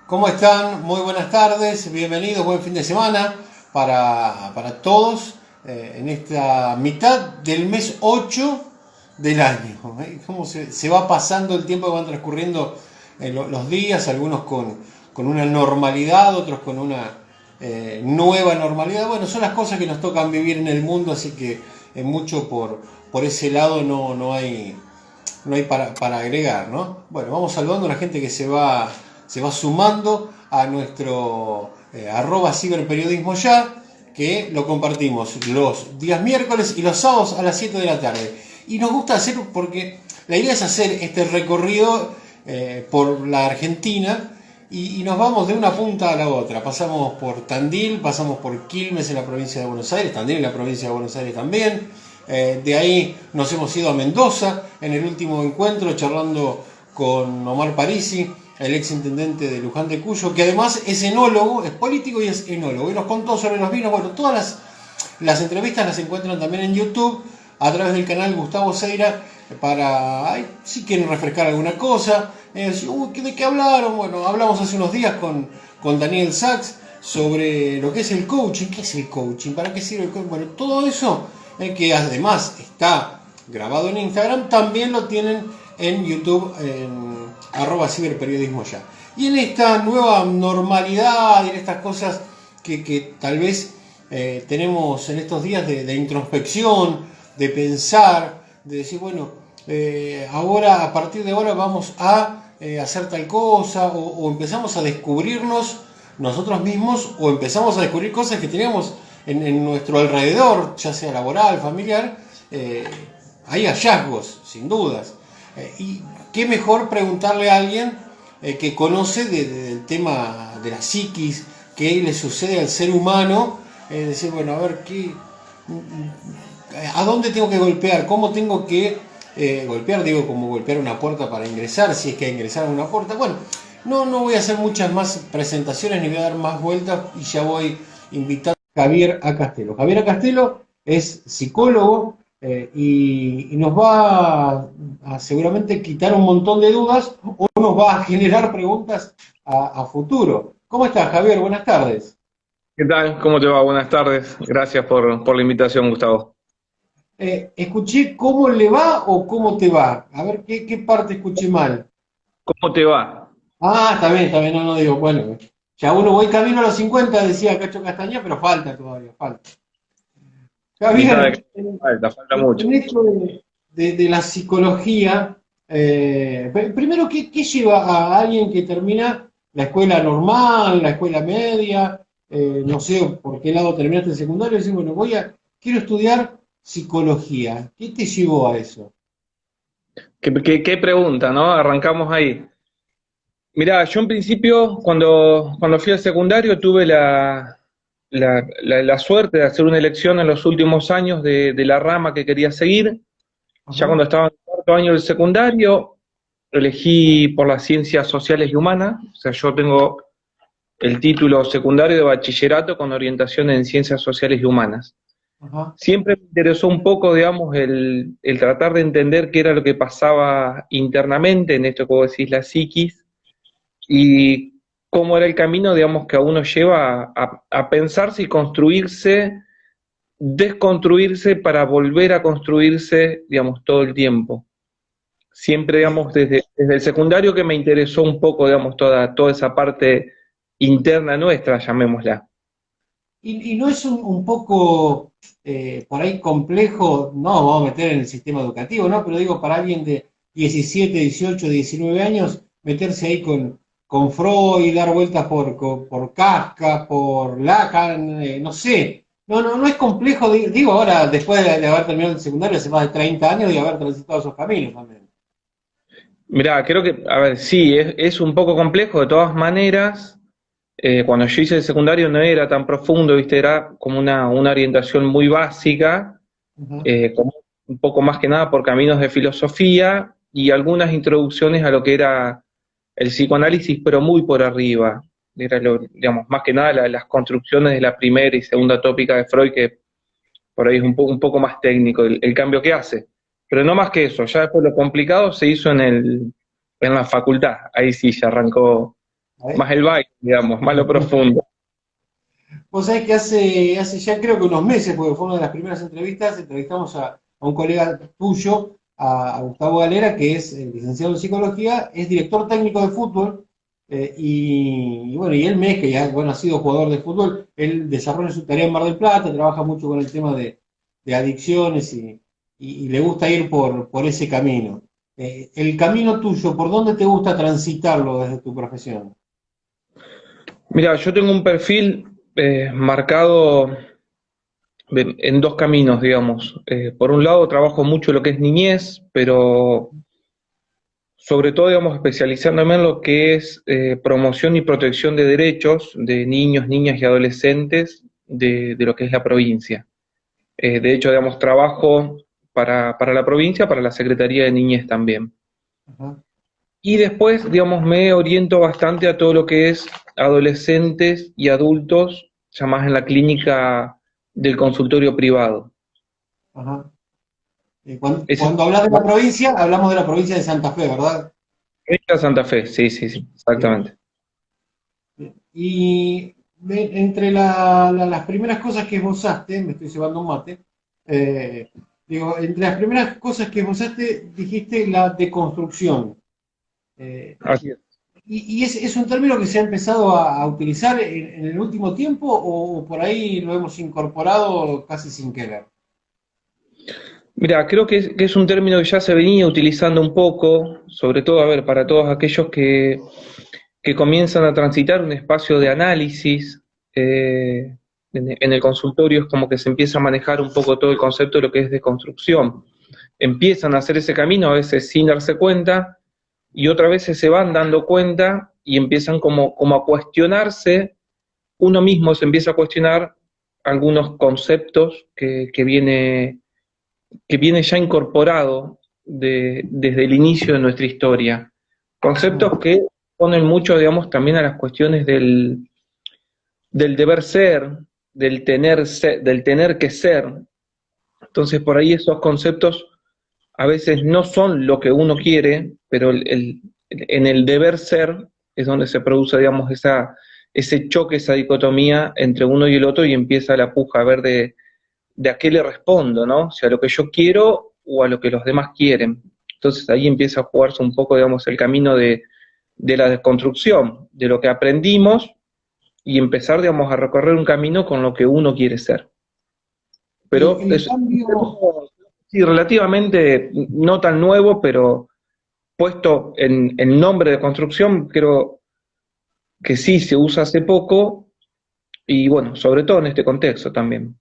¿Cómo están? Muy buenas tardes, bienvenidos, buen fin de semana para todos en esta mitad del mes 8 del año. ¿Cómo se va pasando el tiempo que van transcurriendo los días? Algunos con una normalidad, otros con una nueva normalidad. Bueno, son las cosas que nos tocan vivir en el mundo, así que mucho por ese lado no hay para agregar, ¿no? Bueno, vamos saludando a la gente que se va sumando a nuestro @ciberperiodismo ya, que lo compartimos los días miércoles y los sábados a las 7 de la tarde. Y nos gusta hacer, porque la idea es hacer este recorrido por la Argentina y nos vamos de una punta a la otra. Pasamos por Tandil, pasamos por Quilmes en la provincia de Buenos Aires, Tandil en la provincia de Buenos Aires también. De ahí nos hemos ido a Mendoza en el último encuentro charlando con Omar Parisi, el ex intendente de Luján de Cuyo, que además es enólogo, es político y es enólogo. Y nos contó sobre los vinos. Bueno, todas las entrevistas las encuentran también en YouTube a través del canal Gustavo Seira para, si quieren refrescar alguna cosa. ¿De qué hablaron? Bueno, hablamos hace unos días con Daniel Sachs sobre lo que es el coaching. ¿Qué es el coaching? ¿Para qué sirve el coaching? Bueno, todo eso que además está grabado en Instagram, también lo tienen en YouTube, en @ciberperiodismo ya. Y en esta nueva normalidad y en estas cosas que tal vez tenemos en estos días de introspección, de pensar, de decir, bueno, ahora, a partir de ahora vamos a hacer tal cosa, o empezamos a descubrirnos nosotros mismos, o empezamos a descubrir cosas que teníamos en nuestro alrededor, ya sea laboral, familiar. Hay hallazgos, sin dudas. Y qué mejor preguntarle a alguien que conoce del tema de la psiquis, qué le sucede al ser humano, decir, bueno, a ver, ¿a dónde tengo que golpear? ¿Cómo tengo que golpear? Digo, como golpear una puerta para ingresar, si es que hay que ingresar a una puerta. Bueno, no voy a hacer muchas más presentaciones ni voy a dar más vueltas y ya voy invitando a Javier A. Castelo. Javier A. Castelo es psicólogo y nos va a seguramente quitar un montón de dudas o nos va a generar preguntas a futuro. ¿Cómo estás, Javier? Buenas tardes. ¿Qué tal? ¿Cómo te va? Buenas tardes. Gracias por la invitación, Gustavo. ¿Escuché cómo le va o cómo te va? A ver, ¿qué parte escuché mal? ¿Cómo te va? Está bien, no digo, bueno, ya uno voy camino a los 50, decía Cacho Castañeda, pero falta todavía, falta. Mitad de Javier, falta mucho. en esto de la psicología, primero, ¿qué lleva a alguien que termina la escuela normal, la escuela media, no sé por qué lado terminaste el secundario, y decir, bueno, quiero estudiar psicología? ¿Qué te llevó a eso? ¿Qué pregunta, no? Arrancamos ahí. Mirá, yo en principio, cuando fui al secundario, tuve la suerte de hacer una elección en los últimos años de la rama que quería seguir. Ya Ajá, cuando estaba en el cuarto año del secundario, elegí por las ciencias sociales y humanas. O sea, yo tengo el título secundario de bachillerato con orientación en ciencias sociales y humanas. ajá. Siempre me interesó un poco, digamos, el tratar de entender qué era lo que pasaba internamente en esto que vos decís, la psiquis, y cómo era el camino, digamos, que a uno lleva a pensarse y construirse, desconstruirse para volver a construirse, digamos, todo el tiempo. Siempre, digamos, desde el secundario que me interesó un poco, digamos, toda esa parte interna nuestra, llamémosla. Y no es un poco por ahí complejo, no vamos a meter en el sistema educativo, ¿no? Pero digo, para alguien de 17, 18, 19 años, meterse ahí con Freud, dar vueltas por Kafka, por Lacan, no sé. No es complejo, digo ahora, después de haber terminado el secundario hace más de 30 años y haber transitado esos caminos también. Mirá, creo que, a ver, sí, es un poco complejo, de todas maneras. Cuando yo hice el secundario no era tan profundo, ¿viste? Era como una orientación muy básica, Ujú. como un poco más que nada por caminos de filosofía y algunas introducciones a lo que era el psicoanálisis, pero muy por arriba. Era digamos, más que nada las construcciones de la primera y segunda tópica de Freud, que por ahí es un poco más técnico el cambio que hace. Pero no más que eso, ya después lo complicado se hizo en la facultad, ahí sí ya arrancó ¿eh? más el baile, digamos, más lo profundo. Vos sabés que hace ya creo que unos meses, porque fue una de las primeras entrevistas, entrevistamos a un colega tuyo, a Gustavo Galera, que es licenciado en psicología, es director técnico de fútbol, y bueno, y él me es que ya bueno, ha sido jugador de fútbol, él desarrolla su tarea en Mar del Plata, trabaja mucho con el tema de adicciones y le gusta ir por ese camino. El camino tuyo, ¿por dónde te gusta transitarlo desde tu profesión? Mira, yo tengo un perfil marcado en dos caminos, digamos. Por un lado, trabajo mucho lo que es niñez, pero sobre todo, digamos, especializándome en lo que es promoción y protección de derechos de niños, niñas y adolescentes de lo que es la provincia. De hecho, digamos, trabajo para la provincia, para la Secretaría de Niñez también. Ajá. Y después, digamos, me oriento bastante a todo lo que es adolescentes y adultos, ya más en la clínica del consultorio privado. Ajá. Cuando, Ese es cuando hablas de la provincia, hablamos de la provincia de Santa Fe, ¿verdad? Santa Fe, sí, sí, sí, Bien. exactamente. Y entre las primeras cosas que esbozaste, me estoy llevando un mate, eh, digo, entre las primeras cosas que esbozaste, dijiste la deconstrucción. Eh, Así es. y es un término que se ha empezado a utilizar en el último tiempo o por ahí lo hemos incorporado casi sin querer. Mira, creo que es un término que ya se venía utilizando un poco, sobre todo, a ver, para todos aquellos que comienzan a transitar un espacio de análisis. En el consultorio es como que se empieza a manejar un poco todo el concepto de lo que es deconstrucción. Empiezan a hacer ese camino a veces sin darse cuenta y otras veces se van dando cuenta y empiezan como a cuestionarse, uno mismo se empieza a cuestionar algunos conceptos que viene ya incorporado desde el inicio de nuestra historia. Ajá. Conceptos que ponen mucho, digamos, también a las cuestiones del deber ser, del tener que ser. Entonces, por ahí esos conceptos a veces no son lo que uno quiere, pero en el deber ser es donde se produce, digamos, ese choque, esa dicotomía entre uno y el otro y empieza la puja a ver de a qué le respondo, ¿no? Si a lo que yo quiero o a lo que los demás quieren. Entonces ahí empieza a jugarse un poco, digamos, el camino de la desconstrucción, de lo que aprendimos y empezar, digamos, a recorrer un camino con lo que uno quiere ser. Pero El es un cambio, término, sí, relativamente no tan nuevo, pero puesto en nombre de construcción, creo que sí se usa hace poco y bueno, sobre todo en este contexto también.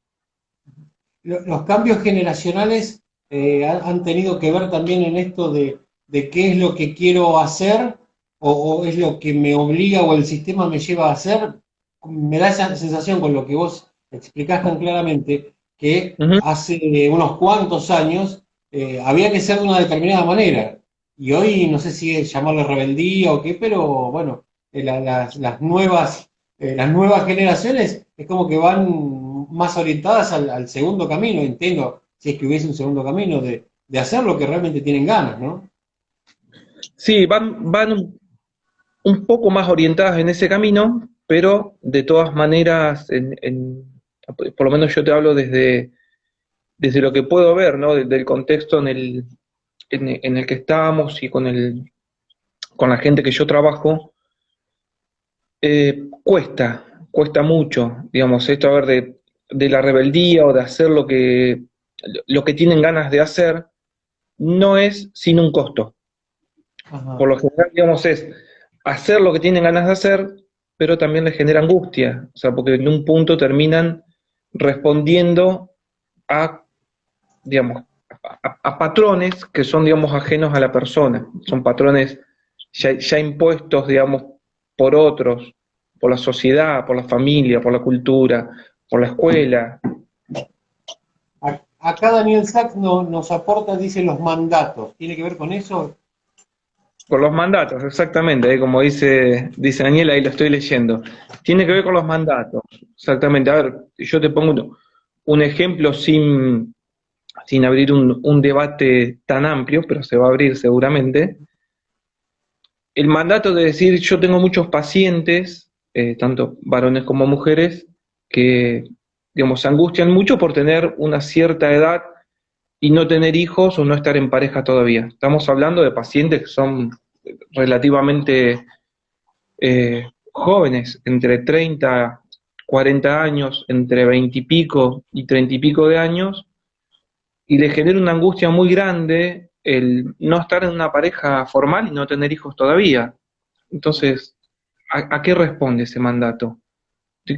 los cambios generacionales han tenido que ver también en esto de qué es lo que quiero hacer o es lo que me obliga o el sistema me lleva a hacer. Me da esa sensación con lo que vos explicás tan claramente que Ujú. hace unos cuantos años había que ser de una determinada manera. Y hoy no sé si es llamarle rebeldía o qué, pero bueno, las nuevas generaciones es como que van más orientadas al segundo camino, entiendo, si es que hubiese un segundo camino, de hacer lo que realmente tienen ganas, ¿no? Sí, van un poco más orientadas en ese camino, pero de todas maneras, por lo menos yo te hablo desde lo que puedo ver, ¿no? Del contexto en el que estamos y con la gente que yo trabajo, cuesta mucho, digamos, esto a ver de la rebeldía o de hacer lo que tienen ganas de hacer, no es sin un costo. Por Ajá. lo general, digamos, es hacer lo que tienen ganas de hacer, pero también les genera angustia, o sea, porque en un punto terminan respondiendo a, digamos, a patrones que son, digamos, ajenos a la persona, son patrones ya impuestos, digamos, por otros, por la sociedad, por la familia, por la cultura, por la escuela. Acá Daniel Sachs nos aporta, dice, los mandatos. ¿Tiene que ver con eso? Con los mandatos, exactamente, como dice Daniel, ahí lo estoy leyendo. Tiene que ver con los mandatos, exactamente. A ver, yo te pongo un ejemplo sin abrir un debate tan amplio, pero se va a abrir seguramente. el mandato de decir, yo tengo muchos pacientes, tanto varones como mujeres, que, digamos, se angustian mucho por tener una cierta edad y no tener hijos o no estar en pareja todavía. Estamos hablando de pacientes que son relativamente jóvenes, entre 30, 40 años, entre 20 y pico y 30 y pico de años, y le genera una angustia muy grande el no estar en una pareja formal y no tener hijos todavía. Entonces, ¿a qué responde ese mandato?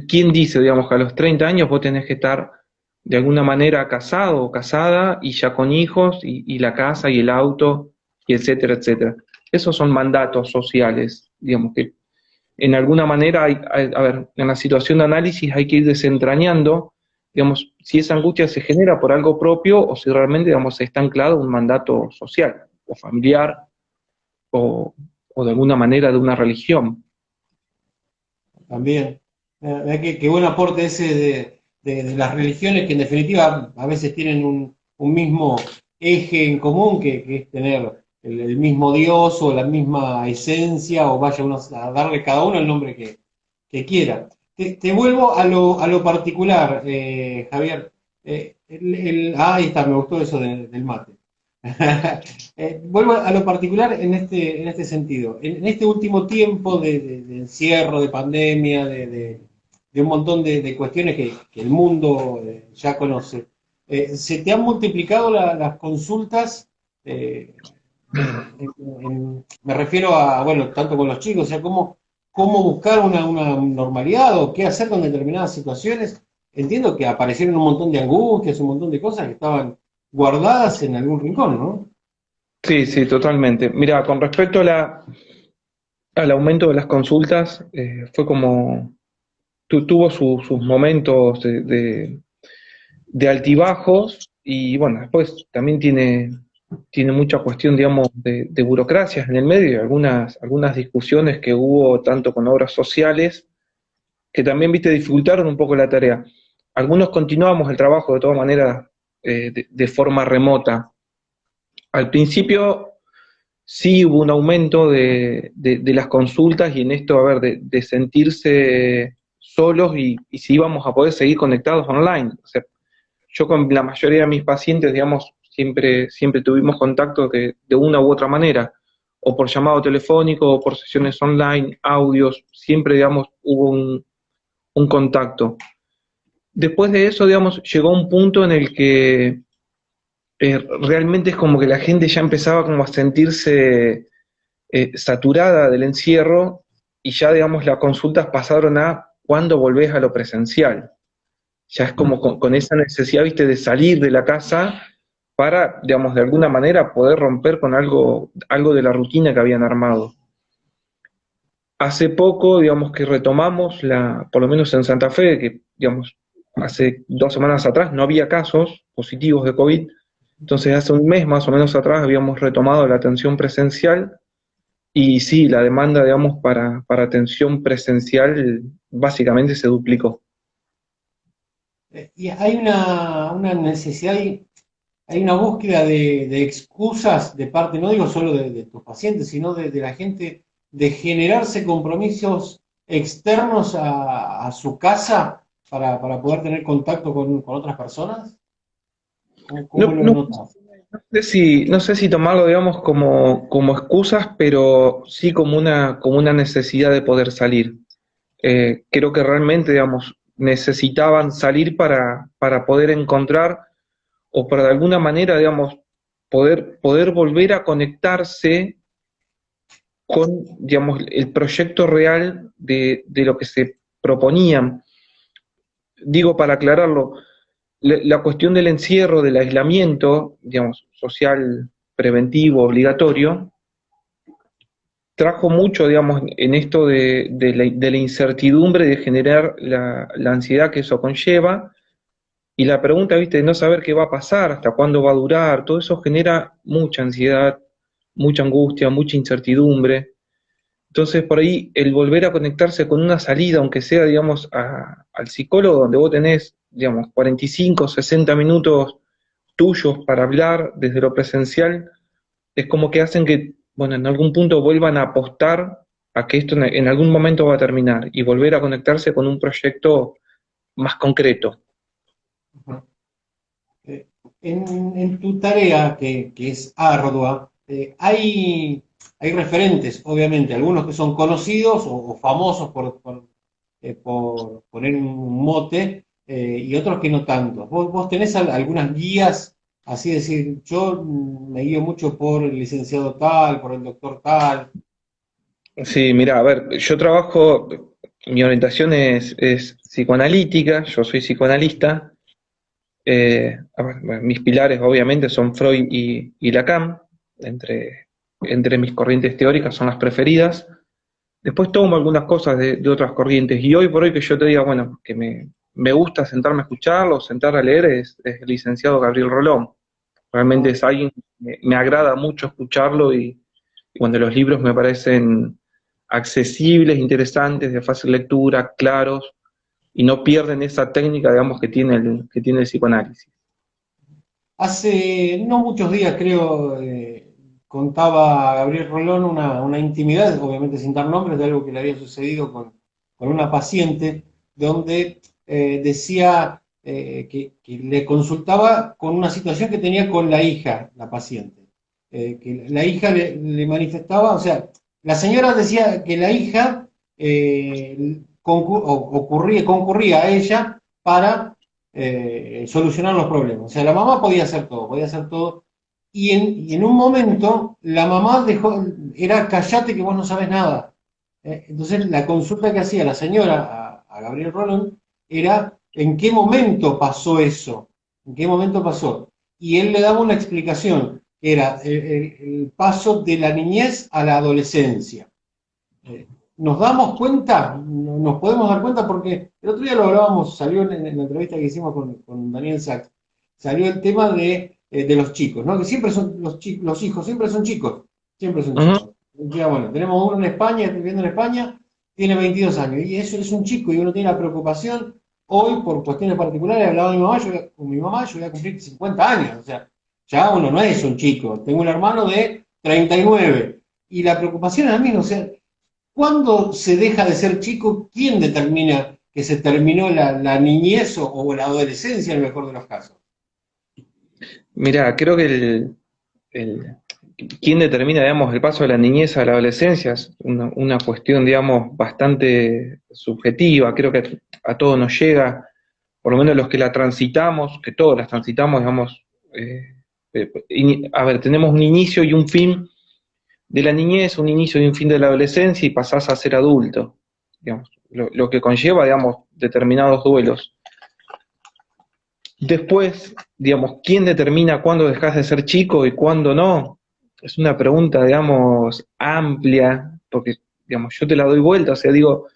¿Quién dice, digamos, que a los 30 años vos tenés que estar de alguna manera casado o casada y ya con hijos y la casa y el auto y etcétera, etcétera? Esos son mandatos sociales, digamos, que en alguna manera, a ver, en la situación de análisis hay que ir desentrañando, digamos, si esa angustia se genera por algo propio o si realmente, digamos, está anclado un mandato social o familiar o, o de alguna manera de una religión. También. Qué buen aporte ese de las religiones que en definitiva a veces tienen un mismo eje en común, que es tener el mismo Dios o la misma esencia, o vaya uno a darle cada uno el nombre que quiera. Te vuelvo a lo particular, Javier. Ahí está, me gustó eso del mate. Vuelvo a lo particular en este sentido. En este último tiempo de encierro, de pandemia, de un montón de cuestiones que el mundo ya conoce, ¿se te han multiplicado las consultas? eh, Me refiero a, bueno, tanto con los chicos, o sea, cómo buscar una normalidad o qué hacer con determinadas situaciones. Entiendo que aparecieron un montón de angustias, un montón de cosas que estaban guardadas en algún rincón, ¿no? Sí, sí, totalmente. Mira, con respecto al aumento de las consultas, fue como, tuvo sus momentos de altibajos y bueno, después también tiene mucha cuestión, digamos, de burocracias en el medio y algunas discusiones que hubo tanto con obras sociales que también, viste, dificultaron un poco la tarea. Algunos continuamos el trabajo de todas maneras de forma remota. Al principio sí hubo un aumento de las consultas y en esto, a ver, de sentirse solos y si íbamos a poder seguir conectados online. O sea, yo con la mayoría de mis pacientes, digamos, siempre tuvimos contacto de una u otra manera, o por llamado telefónico, o por sesiones online, audios, siempre, digamos, hubo un contacto. Después de eso, digamos, llegó un punto en el que realmente es como que la gente ya empezaba como a sentirse saturada del encierro y ya, digamos, las consultas pasaron a cuándo volvés a lo presencial. Ya es como con esa necesidad, viste, de salir de la casa para, digamos, de alguna manera poder romper con algo de la rutina que habían armado. Hace poco, digamos, que retomamos por lo menos en Santa Fe, que, digamos, hace 2 semanas atrás no había casos positivos de COVID, entonces hace un mes más o menos atrás habíamos retomado la atención presencial y sí, la demanda, digamos, para atención presencial básicamente se duplicó. Y hay una necesidad, hay una búsqueda de excusas de parte, no digo solo de tus pacientes, sino de la gente, de generarse compromisos externos a su casa para poder tener contacto con otras personas. ¿Cómo No, lo no notas? no sé si tomarlo, digamos, como excusas, pero sí como una necesidad de poder salir. Creo que realmente, digamos, necesitaban salir para poder encontrar o para de alguna manera, digamos, poder volver a conectarse con, digamos, el proyecto real de lo que se proponían. Digo, para aclararlo, la cuestión del encierro, del aislamiento, digamos, social, preventivo, obligatorio, trajo mucho, digamos, en esto de la incertidumbre de generar la ansiedad que eso conlleva, y la pregunta, viste, de no saber qué va a pasar, hasta cuándo va a durar, todo eso genera mucha ansiedad, mucha angustia, mucha incertidumbre. Entonces, por ahí, el volver a conectarse con una salida, aunque sea, digamos, al psicólogo, donde vos tenés, digamos, 45, 60 minutos tuyos para hablar desde lo presencial, es como que hacen que bueno, en algún punto vuelvan a apostar a que esto en algún momento va a terminar y volver a conectarse con un proyecto más concreto. Ujú. Eh, en tu tarea, que es ardua, hay referentes, obviamente, algunos que son conocidos o famosos por poner un mote, y otros que no tanto. ¿Vos tenés algunas guías, así decir, yo me guío mucho por el licenciado tal, por el doctor tal? Sí, mira, a ver, yo trabajo, mi orientación es psicoanalítica, yo soy psicoanalista. A ver, bueno, mis pilares obviamente son Freud y Lacan, entre mis corrientes teóricas son las preferidas. Después tomo algunas cosas de otras corrientes, y hoy por hoy que yo te diga, bueno, que me gusta sentarme a escucharlo, sentar a leer, es el licenciado Gabriel Rolón. Realmente Ah, es alguien que me agrada mucho escucharlo, y cuando los libros me parecen accesibles, interesantes, de fácil lectura, claros, y no pierden esa técnica, digamos, que tiene el psicoanálisis. hace no muchos días, creo, contaba Gabriel Rolón una intimidad, obviamente sin dar nombres, de algo que le había sucedido con una paciente, donde decía que le consultaba con una situación que tenía con la hija, la paciente. Que la hija le manifestaba, o sea, la señora decía que la hija concurría a ella para solucionar los problemas. O sea, la mamá podía hacer todo. Y en un momento la mamá dejó, era callate que vos no sabes nada. Entonces la consulta que hacía la señora a Gabriel Rolón era en qué momento pasó eso, en qué momento pasó. Y él le daba una explicación, que era el paso de la niñez a la adolescencia. Eh, nos damos cuenta, nos podemos dar cuenta porque el otro día lo hablábamos, salió en la entrevista que hicimos con Daniel Sachs, salió el tema de los chicos, ¿no? Que siempre son los hijos, siempre son chicos, siempre son Ujú. chicos. Ya, bueno, tenemos uno en España, estoy viviendo en España, tiene 22 años, y eso es un chico, y uno tiene la preocupación, hoy por cuestiones particulares, hablaba de mi mamá, con mi mamá, yo voy a cumplir 50 años, o sea, ya uno no es un chico, tengo un hermano de 39, y la preocupación es la misma, o sea, ¿cuándo se deja de ser chico? ¿Quién determina que se terminó la niñez o la adolescencia en el mejor de los casos? Mira, creo que el- quién determina, digamos, el paso de la niñez a la adolescencia es una cuestión, digamos, bastante subjetiva. Creo que a todos nos llega, por lo menos los que la transitamos, que todos las transitamos, digamos, a ver, tenemos un inicio y un fin de la niñez, un inicio y un fin de la adolescencia, y pasás a ser adulto, digamos, lo que conlleva, digamos, determinados duelos. Después, digamos, ¿quién determina cuándo dejas de ser chico y cuándo no? Es una pregunta, digamos, amplia, porque, digamos, yo te la doy vuelta, o sea, digo,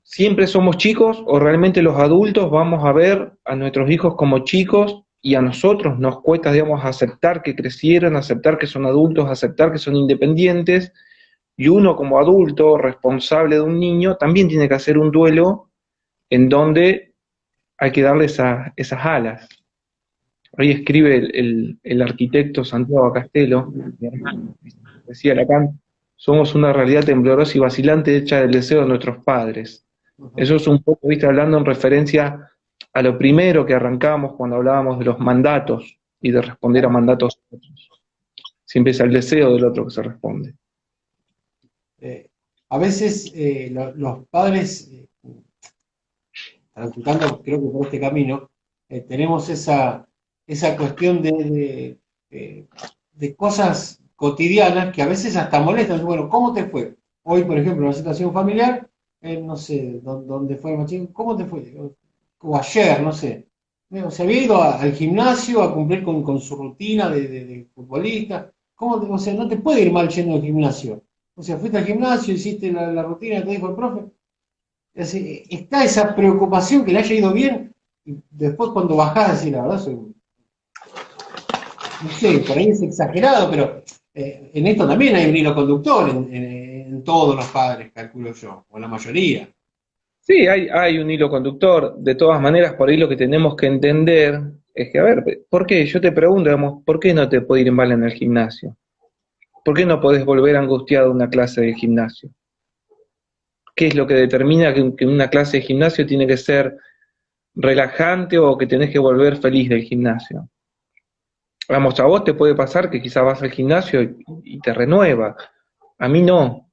¿siempre somos chicos o realmente los adultos vamos a ver a nuestros hijos como chicos y a nosotros nos cuesta, digamos, aceptar que crecieron, aceptar que son adultos, aceptar que son independientes? Y uno como adulto responsable de un niño también tiene que hacer un duelo en donde hay que darle esas alas. Ahí escribe el arquitecto Santiago Castelo, mi hermano, decía Lacan, somos una realidad temblorosa y vacilante hecha del deseo de nuestros padres. Ujú. Eso es un poco, viste, hablando en referencia a lo primero que arrancamos cuando hablábamos de los mandatos y de responder a mandatos otros. Siempre es al deseo del otro que se responde. Eh, a veces los padres, transitando creo que por este camino, tenemos esa cuestión eh, de cosas cotidianas que a veces hasta molestan. Bueno, ¿cómo te fue? Hoy, por ejemplo, en una situación familiar, no sé dónde fue el machín, ¿cómo te fue? O ayer, no sé. Se había ido al gimnasio a cumplir con su rutina de futbolista. O sea, no te puede ir mal yendo al gimnasio. O sea, fuiste al gimnasio, hiciste la rutina que te dijo el profe. Es decir, está esa preocupación que le haya ido bien, y después cuando bajás, decir, la verdad, no sé, por ahí es exagerado, pero en esto también hay un hilo conductor en todos los padres, calculo yo, o la mayoría. Sí, hay un hilo conductor. De todas maneras, por ahí lo que tenemos que entender es que, a ver, ¿por qué? Yo te pregunto, digamos, ¿por qué no te puede ir mal en el gimnasio? ¿por qué no podés volver angustiado a una clase de gimnasio? ¿Qué es lo que determina que una clase de gimnasio tiene que ser relajante o que tenés que volver feliz del gimnasio? Vamos, a vos te puede pasar que quizás vas al gimnasio y te renueva. A mí no.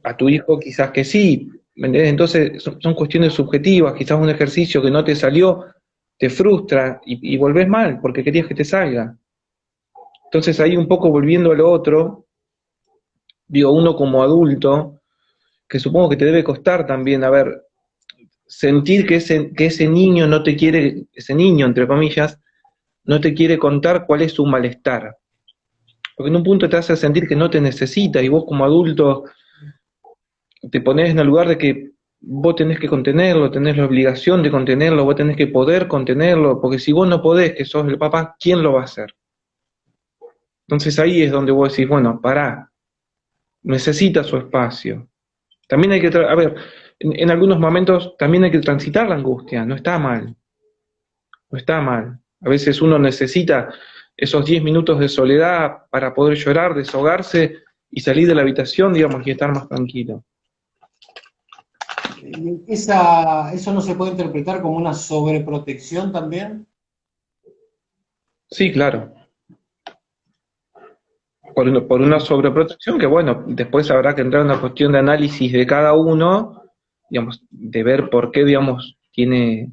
A tu hijo quizás que sí. ¿Me entendés? Entonces son cuestiones subjetivas. Quizás un ejercicio que no te salió te frustra y volvés mal porque querías que te salga. Entonces ahí un poco volviendo a lo otro, digo, uno como adulto, que supongo que te debe costar también, a ver, sentir que ese niño no te quiere, ese niño, entre comillas, no te quiere contar cuál es su malestar. Porque en un punto te hace sentir que no te necesita y vos como adulto te pones en el lugar de que vos tenés que contenerlo, tenés la obligación de contenerlo, vos tenés que poder contenerlo, porque si vos no podés, que sos el papá, ¿quién lo va a hacer? Entonces ahí es donde vos decís, bueno, pará, necesita su espacio. También hay que, a ver, en algunos momentos también hay que transitar la angustia, no está mal, no está mal. A veces uno necesita esos 10 minutos de soledad para poder llorar, desahogarse y salir de la habitación, digamos, y estar más tranquilo. ¿Eso no se puede interpretar como una sobreprotección también? Sí, claro. Por una sobreprotección que, bueno, después habrá que entrar en una cuestión de análisis de cada uno, digamos, de ver por qué, digamos, tiene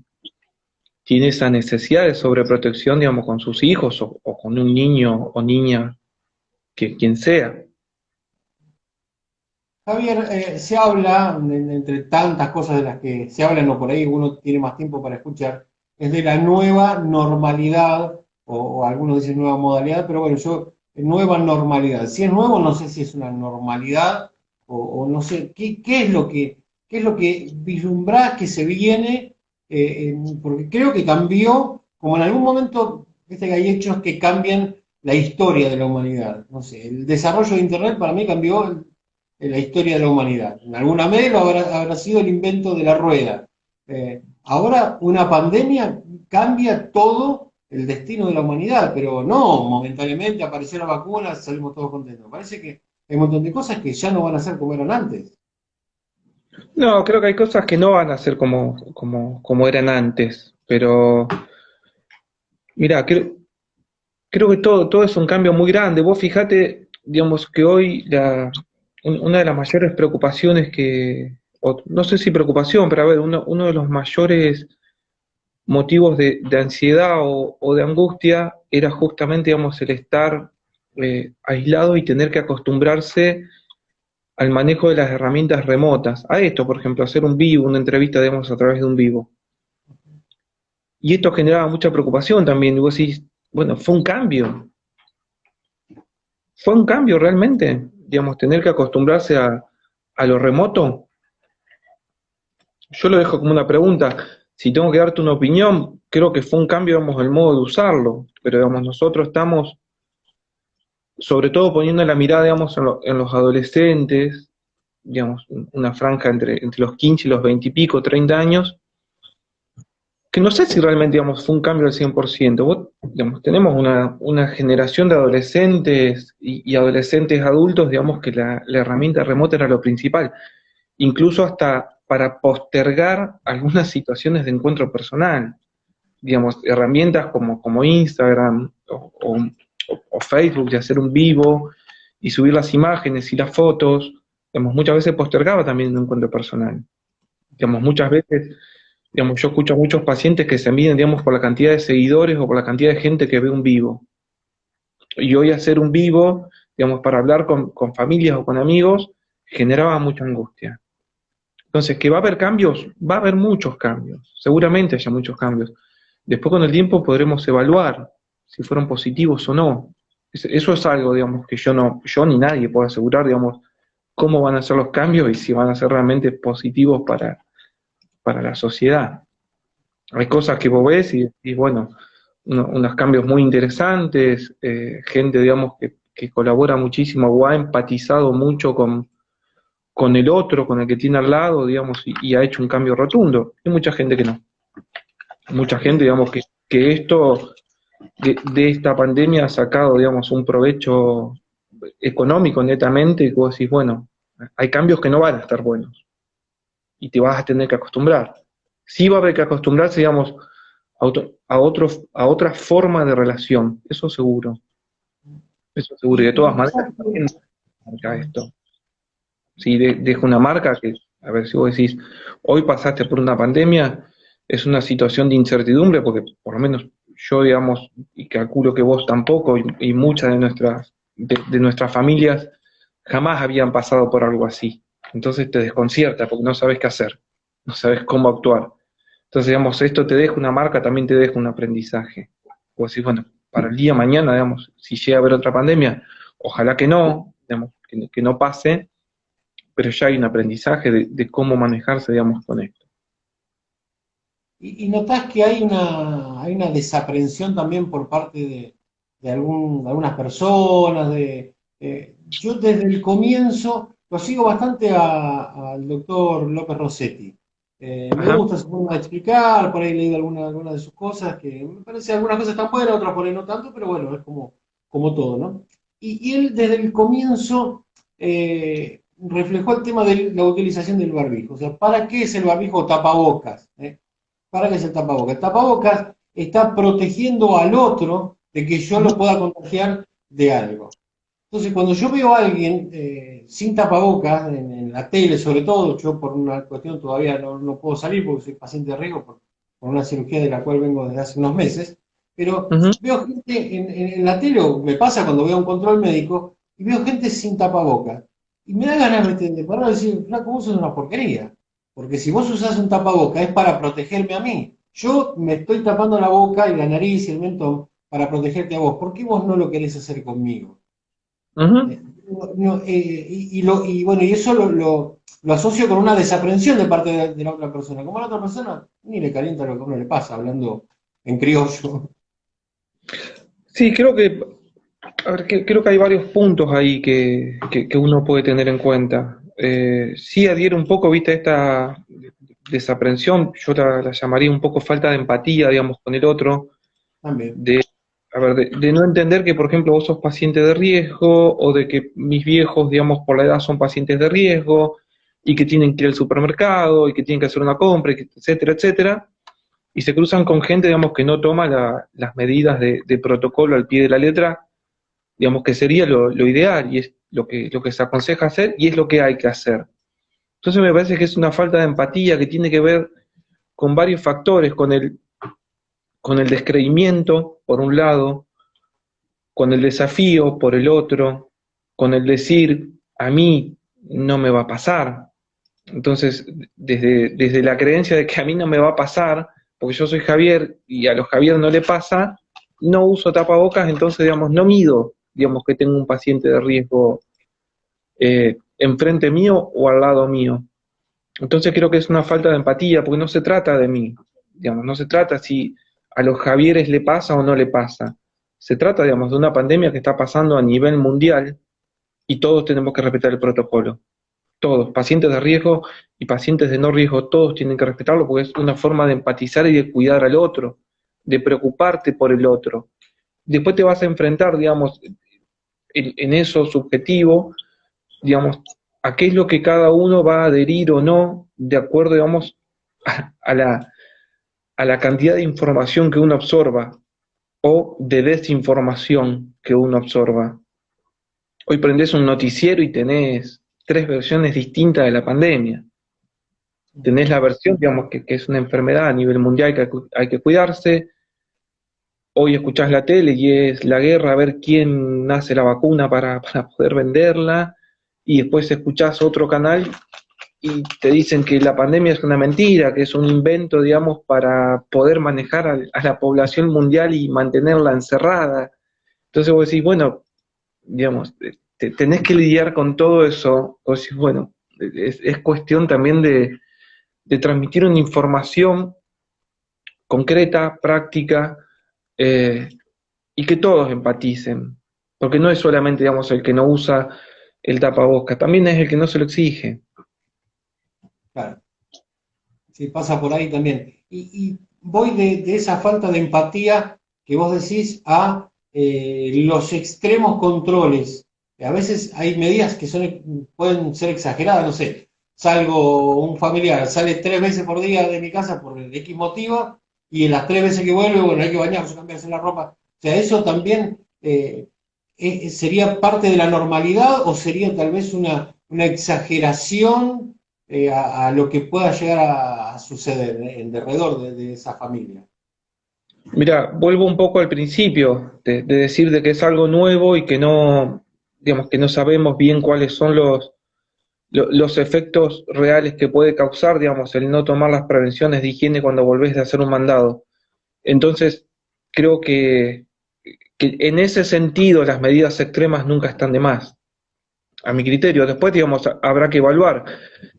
esa necesidad de sobreprotección, digamos, con sus hijos o con un niño o niña, que quien sea. Javier, se habla, entre tantas cosas de las que se hablan, o por ahí uno tiene más tiempo para escuchar, es de la nueva normalidad, o algunos dicen nueva modalidad, pero bueno, nueva normalidad. Si es nuevo, no sé si es una normalidad, o no sé, qué es lo que vislumbrás que se viene? Porque creo que cambió, como en algún momento, viste que hay hechos que cambian la historia de la humanidad. No sé, el desarrollo de Internet para mí cambió en la historia de la humanidad. En alguna medida habrá sido el invento de la rueda. Ahora una pandemia cambia todo el destino de la humanidad, pero no momentáneamente apareció la vacuna, salimos todos contentos. Parece que hay un montón de cosas que ya no van a ser como eran antes. No, creo que hay cosas que no van a ser como eran antes, pero mira, creo que todo es un cambio muy grande. Vos fijate, digamos, que hoy una de las mayores preocupaciones o no sé si preocupación, pero a ver, uno de los mayores motivos de ansiedad o de angustia era justamente, digamos, el estar aislado y tener que acostumbrarse al manejo de las herramientas remotas. A esto, por ejemplo, hacer un vivo, una entrevista, digamos, a través de un vivo. Y esto generaba mucha preocupación también. Y vos decís, bueno, fue un cambio realmente, digamos, tener que acostumbrarse a lo remoto. Yo lo dejo como una pregunta. Si tengo que darte una opinión, creo que fue un cambio, digamos, el modo de usarlo, pero, digamos, nosotros estamos, sobre todo poniendo la mirada, digamos, en los adolescentes, digamos, una franja entre los 15 y los 20 y pico, 30 años, que no sé si realmente, digamos, fue un cambio al 100%. Digamos, tenemos una generación de adolescentes y adolescentes adultos, digamos, que la herramienta remota era lo principal, incluso hasta para postergar algunas situaciones de encuentro personal. Digamos, herramientas como Instagram o Facebook, de hacer un vivo y subir las imágenes y las fotos, digamos, muchas veces postergaba también un encuentro personal. Digamos, muchas veces, digamos, yo escucho a muchos pacientes que se miden, digamos, por la cantidad de seguidores o por la cantidad de gente que ve un vivo. Y hoy hacer un vivo, digamos, para hablar con familias o con amigos, generaba mucha angustia. Entonces, ¿que va a haber cambios? Va a haber muchos cambios, seguramente haya muchos cambios. Después con el tiempo podremos evaluar si fueron positivos o no. Eso es algo, digamos, que yo ni nadie puedo asegurar, digamos, cómo van a ser los cambios y si van a ser realmente positivos para la sociedad. Hay cosas que vos ves y bueno, unos cambios muy interesantes, gente, digamos, que colabora muchísimo o ha empatizado mucho con el otro, con el que tiene al lado, digamos, y ha hecho un cambio rotundo. Hay mucha gente que no. Mucha gente, digamos, que esto, de esta pandemia ha sacado, digamos, un provecho económico netamente, y vos decís, bueno, hay cambios que no van a estar buenos, y te vas a tener que acostumbrar. Sí va a haber que acostumbrarse, digamos, a otra forma de relación, eso seguro, y de Y todas me maneras pasa también marca esto. Si deja una marca que, a ver si vos decís, hoy pasaste por una pandemia, es una situación de incertidumbre, porque por lo menos yo, digamos, y calculo que vos tampoco, y muchas de nuestras familias jamás habían pasado por algo así. Entonces te desconcierta, porque no sabes qué hacer, no sabes cómo actuar. Entonces, digamos, esto te deja una marca, también te deja un aprendizaje. Vos decís, bueno, para el día de mañana, digamos, si llega a haber otra pandemia, ojalá que no, digamos, que no pase, pero ya hay un aprendizaje de cómo manejarse, digamos, con esto. y notás que hay una desaprensión también por parte de algunas personas. Yo desde el comienzo lo sigo bastante al doctor López Rossetti. Me Ajá. gusta su forma de explicar, por ahí he leído alguna de sus cosas, que me parece algunas cosas están buenas, otras por ahí no tanto, pero bueno, es como todo, ¿no? Y él desde el comienzo reflejó el tema de la utilización del barbijo. O sea, ¿para qué es el barbijo tapabocas? ¿Para qué es el tapabocas? El tapabocas está protegiendo al otro de que yo lo pueda contagiar de algo. Entonces, cuando yo veo a alguien sin tapabocas en la tele, sobre todo, yo por una cuestión todavía no puedo salir porque soy paciente de riesgo por una cirugía de la cual vengo desde hace unos meses, pero Ujú. veo gente en la tele, o me pasa cuando veo un control médico, y veo gente sin tapabocas. Y me da ganas de parar y decir, flaco, vos sos una porquería. Porque si vos usás un tapabocas es para protegerme a mí. Yo me estoy tapando la boca y la nariz y el mentón para protegerte a vos. ¿Por qué vos no lo querés hacer conmigo? Ujú. Y bueno, y eso lo asocio con una desaprensión de parte de la otra persona. Como a la otra persona ni le calienta lo que a uno le pasa, hablando en criollo. Sí, creo que, a ver, creo que hay varios puntos ahí que uno puede tener en cuenta. Sí adhiere un poco, viste, a esta desaprensión, yo la llamaría un poco falta de empatía, digamos, con el otro, También. de, a ver, de no entender que, por ejemplo, vos sos paciente de riesgo, o de que mis viejos, digamos, por la edad son pacientes de riesgo, y que tienen que ir al supermercado, y que tienen que hacer una compra, etcétera, etcétera, y se cruzan con gente, digamos, que no toma las medidas de protocolo al pie de la letra, digamos, que sería lo ideal, y es lo que se aconseja hacer, y es lo que hay que hacer. Entonces me parece que es una falta de empatía que tiene que ver con varios factores, con el descreimiento, por un lado, con el desafío, por el otro, con el decir, a mí no me va a pasar. Entonces, desde la creencia de que a mí no me va a pasar, porque yo soy Javier y a los Javier no le pasa, no uso tapabocas, entonces, digamos, no mido, digamos, que tengo un paciente de riesgo enfrente mío o al lado mío. Entonces creo que es una falta de empatía, porque no se trata de mí, digamos, no se trata si a los Javieres le pasa o no le pasa. Se trata, digamos, de una pandemia que está pasando a nivel mundial y todos tenemos que respetar el protocolo. Todos, pacientes de riesgo y pacientes de no riesgo, todos tienen que respetarlo porque es una forma de empatizar y de cuidar al otro, de preocuparte por el otro. Después te vas a enfrentar, digamos, en eso subjetivo, digamos, a qué es lo que cada uno va a adherir o no, de acuerdo, digamos, a a la cantidad de información que uno absorba o de desinformación que uno absorba. Hoy prendés un noticiero y tenés tres versiones distintas de la pandemia. Tenés la versión, digamos, que es una enfermedad a nivel mundial que hay que cuidarse. Hoy escuchás la tele y es la guerra a ver quién hace la vacuna para poder venderla. Y después escuchás otro canal y te dicen que la pandemia es una mentira, que es un invento, digamos, para poder manejar a la población mundial y mantenerla encerrada. Entonces vos decís, bueno, digamos, tenés que lidiar con todo eso. Vos decís, bueno, es cuestión también de transmitir una información concreta, práctica, eh, y que todos empaticen. Porque no es solamente, digamos, el que no usa el tapabocas, también es el que no se lo exige. Claro. Sí, pasa por ahí también. Y voy de esa falta de empatía que vos decís a los extremos controles. A veces hay medidas que pueden ser exageradas, no sé, salgo, un familiar sale 3 veces por día de mi casa por el X motivo, y en las 3 veces que vuelve, bueno, hay que bañarse, cambiarse la ropa. O sea, eso también sería parte de la normalidad, o sería tal vez una exageración a lo que pueda llegar a suceder en derredor de esa familia. Mira, vuelvo un poco al principio, de decir de que es algo nuevo y que no, digamos, que no sabemos bien cuáles son los efectos reales que puede causar, digamos, el no tomar las prevenciones de higiene cuando volvés de hacer un mandado. Entonces, creo que en ese sentido las medidas extremas nunca están de más, a mi criterio. Después, digamos, habrá que evaluar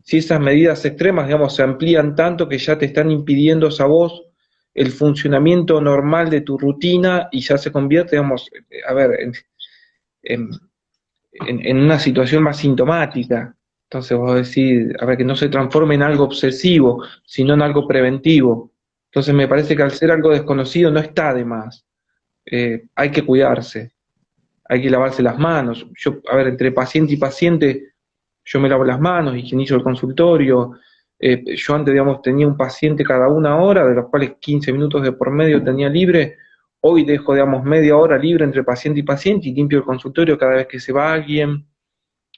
si esas medidas extremas, digamos, se amplían tanto que ya te están impidiendo a vos el funcionamiento normal de tu rutina y ya se convierte, digamos, a ver, en, en una situación más sintomática. Entonces vos decís, a ver, que no se transforme en algo obsesivo, sino en algo preventivo. Entonces me parece que al ser algo desconocido no está de más. Hay que cuidarse, hay que lavarse las manos. Yo, a ver, entre paciente y paciente, yo me lavo las manos, higienizo el consultorio. Yo antes, digamos, tenía un paciente cada 1 hora, de los cuales 15 minutos de por medio tenía libre. Hoy dejo, digamos, media hora libre entre paciente y paciente y limpio el consultorio cada vez que se va alguien.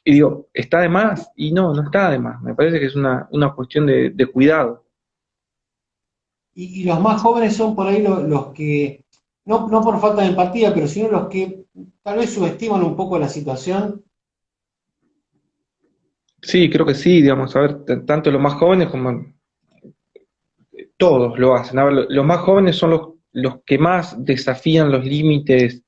Y digo, ¿está de más? Y no, no está de más. Me parece que es una cuestión de cuidado. Y los más jóvenes son por ahí los que, no por falta de empatía, pero sino los que tal vez subestiman un poco la situación. Sí, creo que sí, digamos, a ver, tanto los más jóvenes como todos lo hacen. A ver, los más jóvenes son los que más desafían los límites,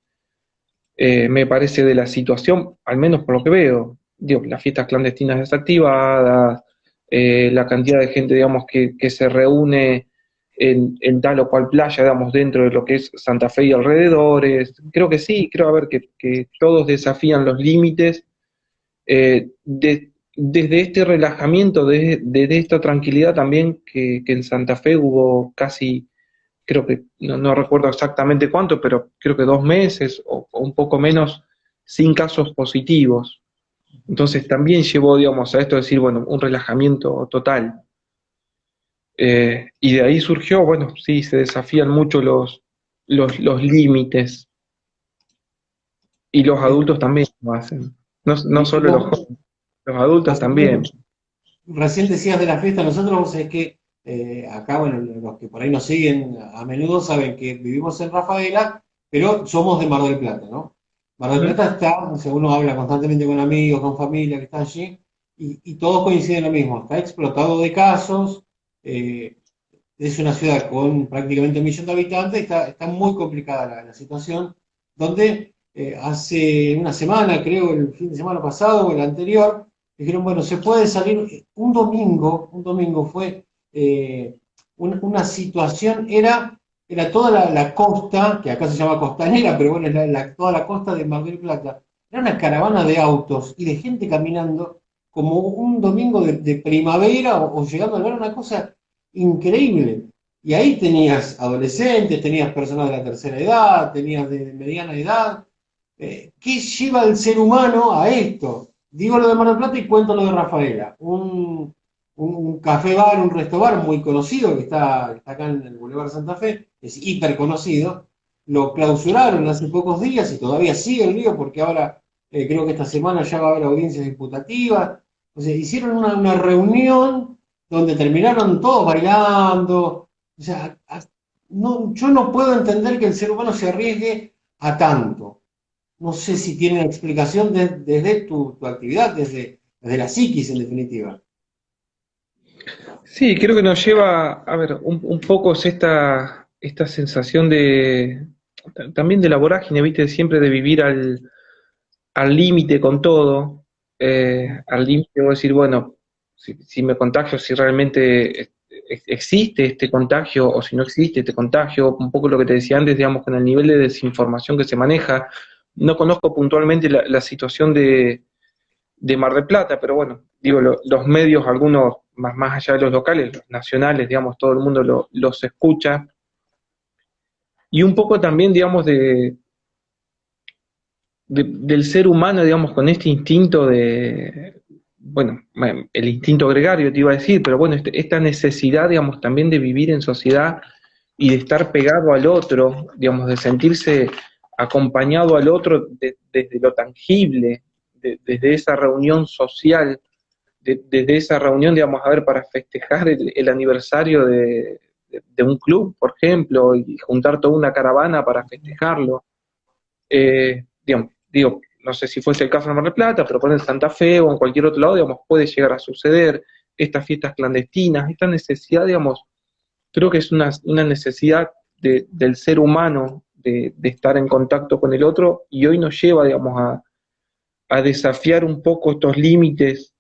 me parece, de la situación, al menos por lo que veo. Digo, las fiestas clandestinas desactivadas, la cantidad de gente, digamos, que se reúne en tal o cual playa, digamos, dentro de lo que es Santa Fe y alrededores. Creo que sí, creo, a ver, que todos desafían los límites desde este relajamiento, desde esta tranquilidad también, que en Santa Fe hubo casi, creo que, no recuerdo exactamente cuánto, pero creo que 2 meses o un poco menos sin casos positivos. Entonces también llevó, digamos, a esto de decir, bueno, un relajamiento total. Y de ahí surgió, bueno, sí, se desafían mucho los límites, y los Eh, adultos también lo hacen. No, no y solo los vos, jóvenes, los adultos también. recién, recién decías de la fiesta, nosotros vos sabés que acá, bueno, los que por ahí nos siguen a menudo saben que vivimos en Rafaela, pero somos de Mar del Plata, ¿no? Mar del Ujú. Plata está, o sea, uno habla constantemente con amigos, con familia que están allí, y todos coinciden en lo mismo, está explotado de casos, eh, es una ciudad con prácticamente 1 millón de habitantes, está muy complicada la situación, donde hace una semana, creo, el fin de semana pasado o el anterior, dijeron, bueno, se puede salir un domingo fue una situación, era toda la costa, que acá se llama costanera, pero bueno, es toda la costa de Mar del Plata, era una caravana de autos y de gente caminando como un domingo de primavera o llegando a ver una cosa increíble. Y ahí tenías adolescentes, tenías personas de la tercera edad, tenías de mediana edad. ¿Qué lleva al ser humano a esto? Digo lo de Mar del Plata y cuento lo de Rafaela. Un café bar, un resto bar muy conocido que está acá en el Boulevard Santa Fe, es hiper conocido. Lo clausuraron hace pocos días y todavía sigue el lío porque ahora creo que esta semana ya va a haber audiencias imputativas. O sea, hicieron una reunión donde terminaron todos bailando. O sea, yo no puedo entender que el ser humano se arriesgue a tanto. No sé si tiene explicación desde tu actividad, desde la psiquis en definitiva. Sí, creo que nos lleva, a ver, un poco es esta sensación también de la vorágine, ¿viste? Siempre de vivir al límite con todo, al límite, voy a decir, bueno, si me contagio, si realmente existe este contagio o si no existe este contagio, un poco lo que te decía antes, digamos, con el nivel de desinformación que se maneja. No conozco puntualmente la situación de Mar del Plata, pero bueno, digo, los medios, algunos más allá de los locales, los nacionales, digamos, todo el mundo los escucha, y un poco también, digamos, del ser humano, digamos, con este instinto de, bueno, el instinto gregario te iba a decir, pero bueno, esta necesidad, digamos, también de vivir en sociedad y de estar pegado al otro, digamos, de sentirse acompañado al otro desde lo tangible, desde esa reunión social, desde esa reunión, digamos, a ver, para festejar el aniversario de un club, por ejemplo, y juntar toda una caravana para festejarlo. Digamos, digo, no sé si fuese el caso en Mar del Plata, pero por en Santa Fe o en cualquier otro lado, digamos, puede llegar a suceder estas fiestas clandestinas, esta necesidad, digamos, creo que es una necesidad del ser humano de estar en contacto con el otro y hoy nos lleva, digamos, a desafiar un poco estos límites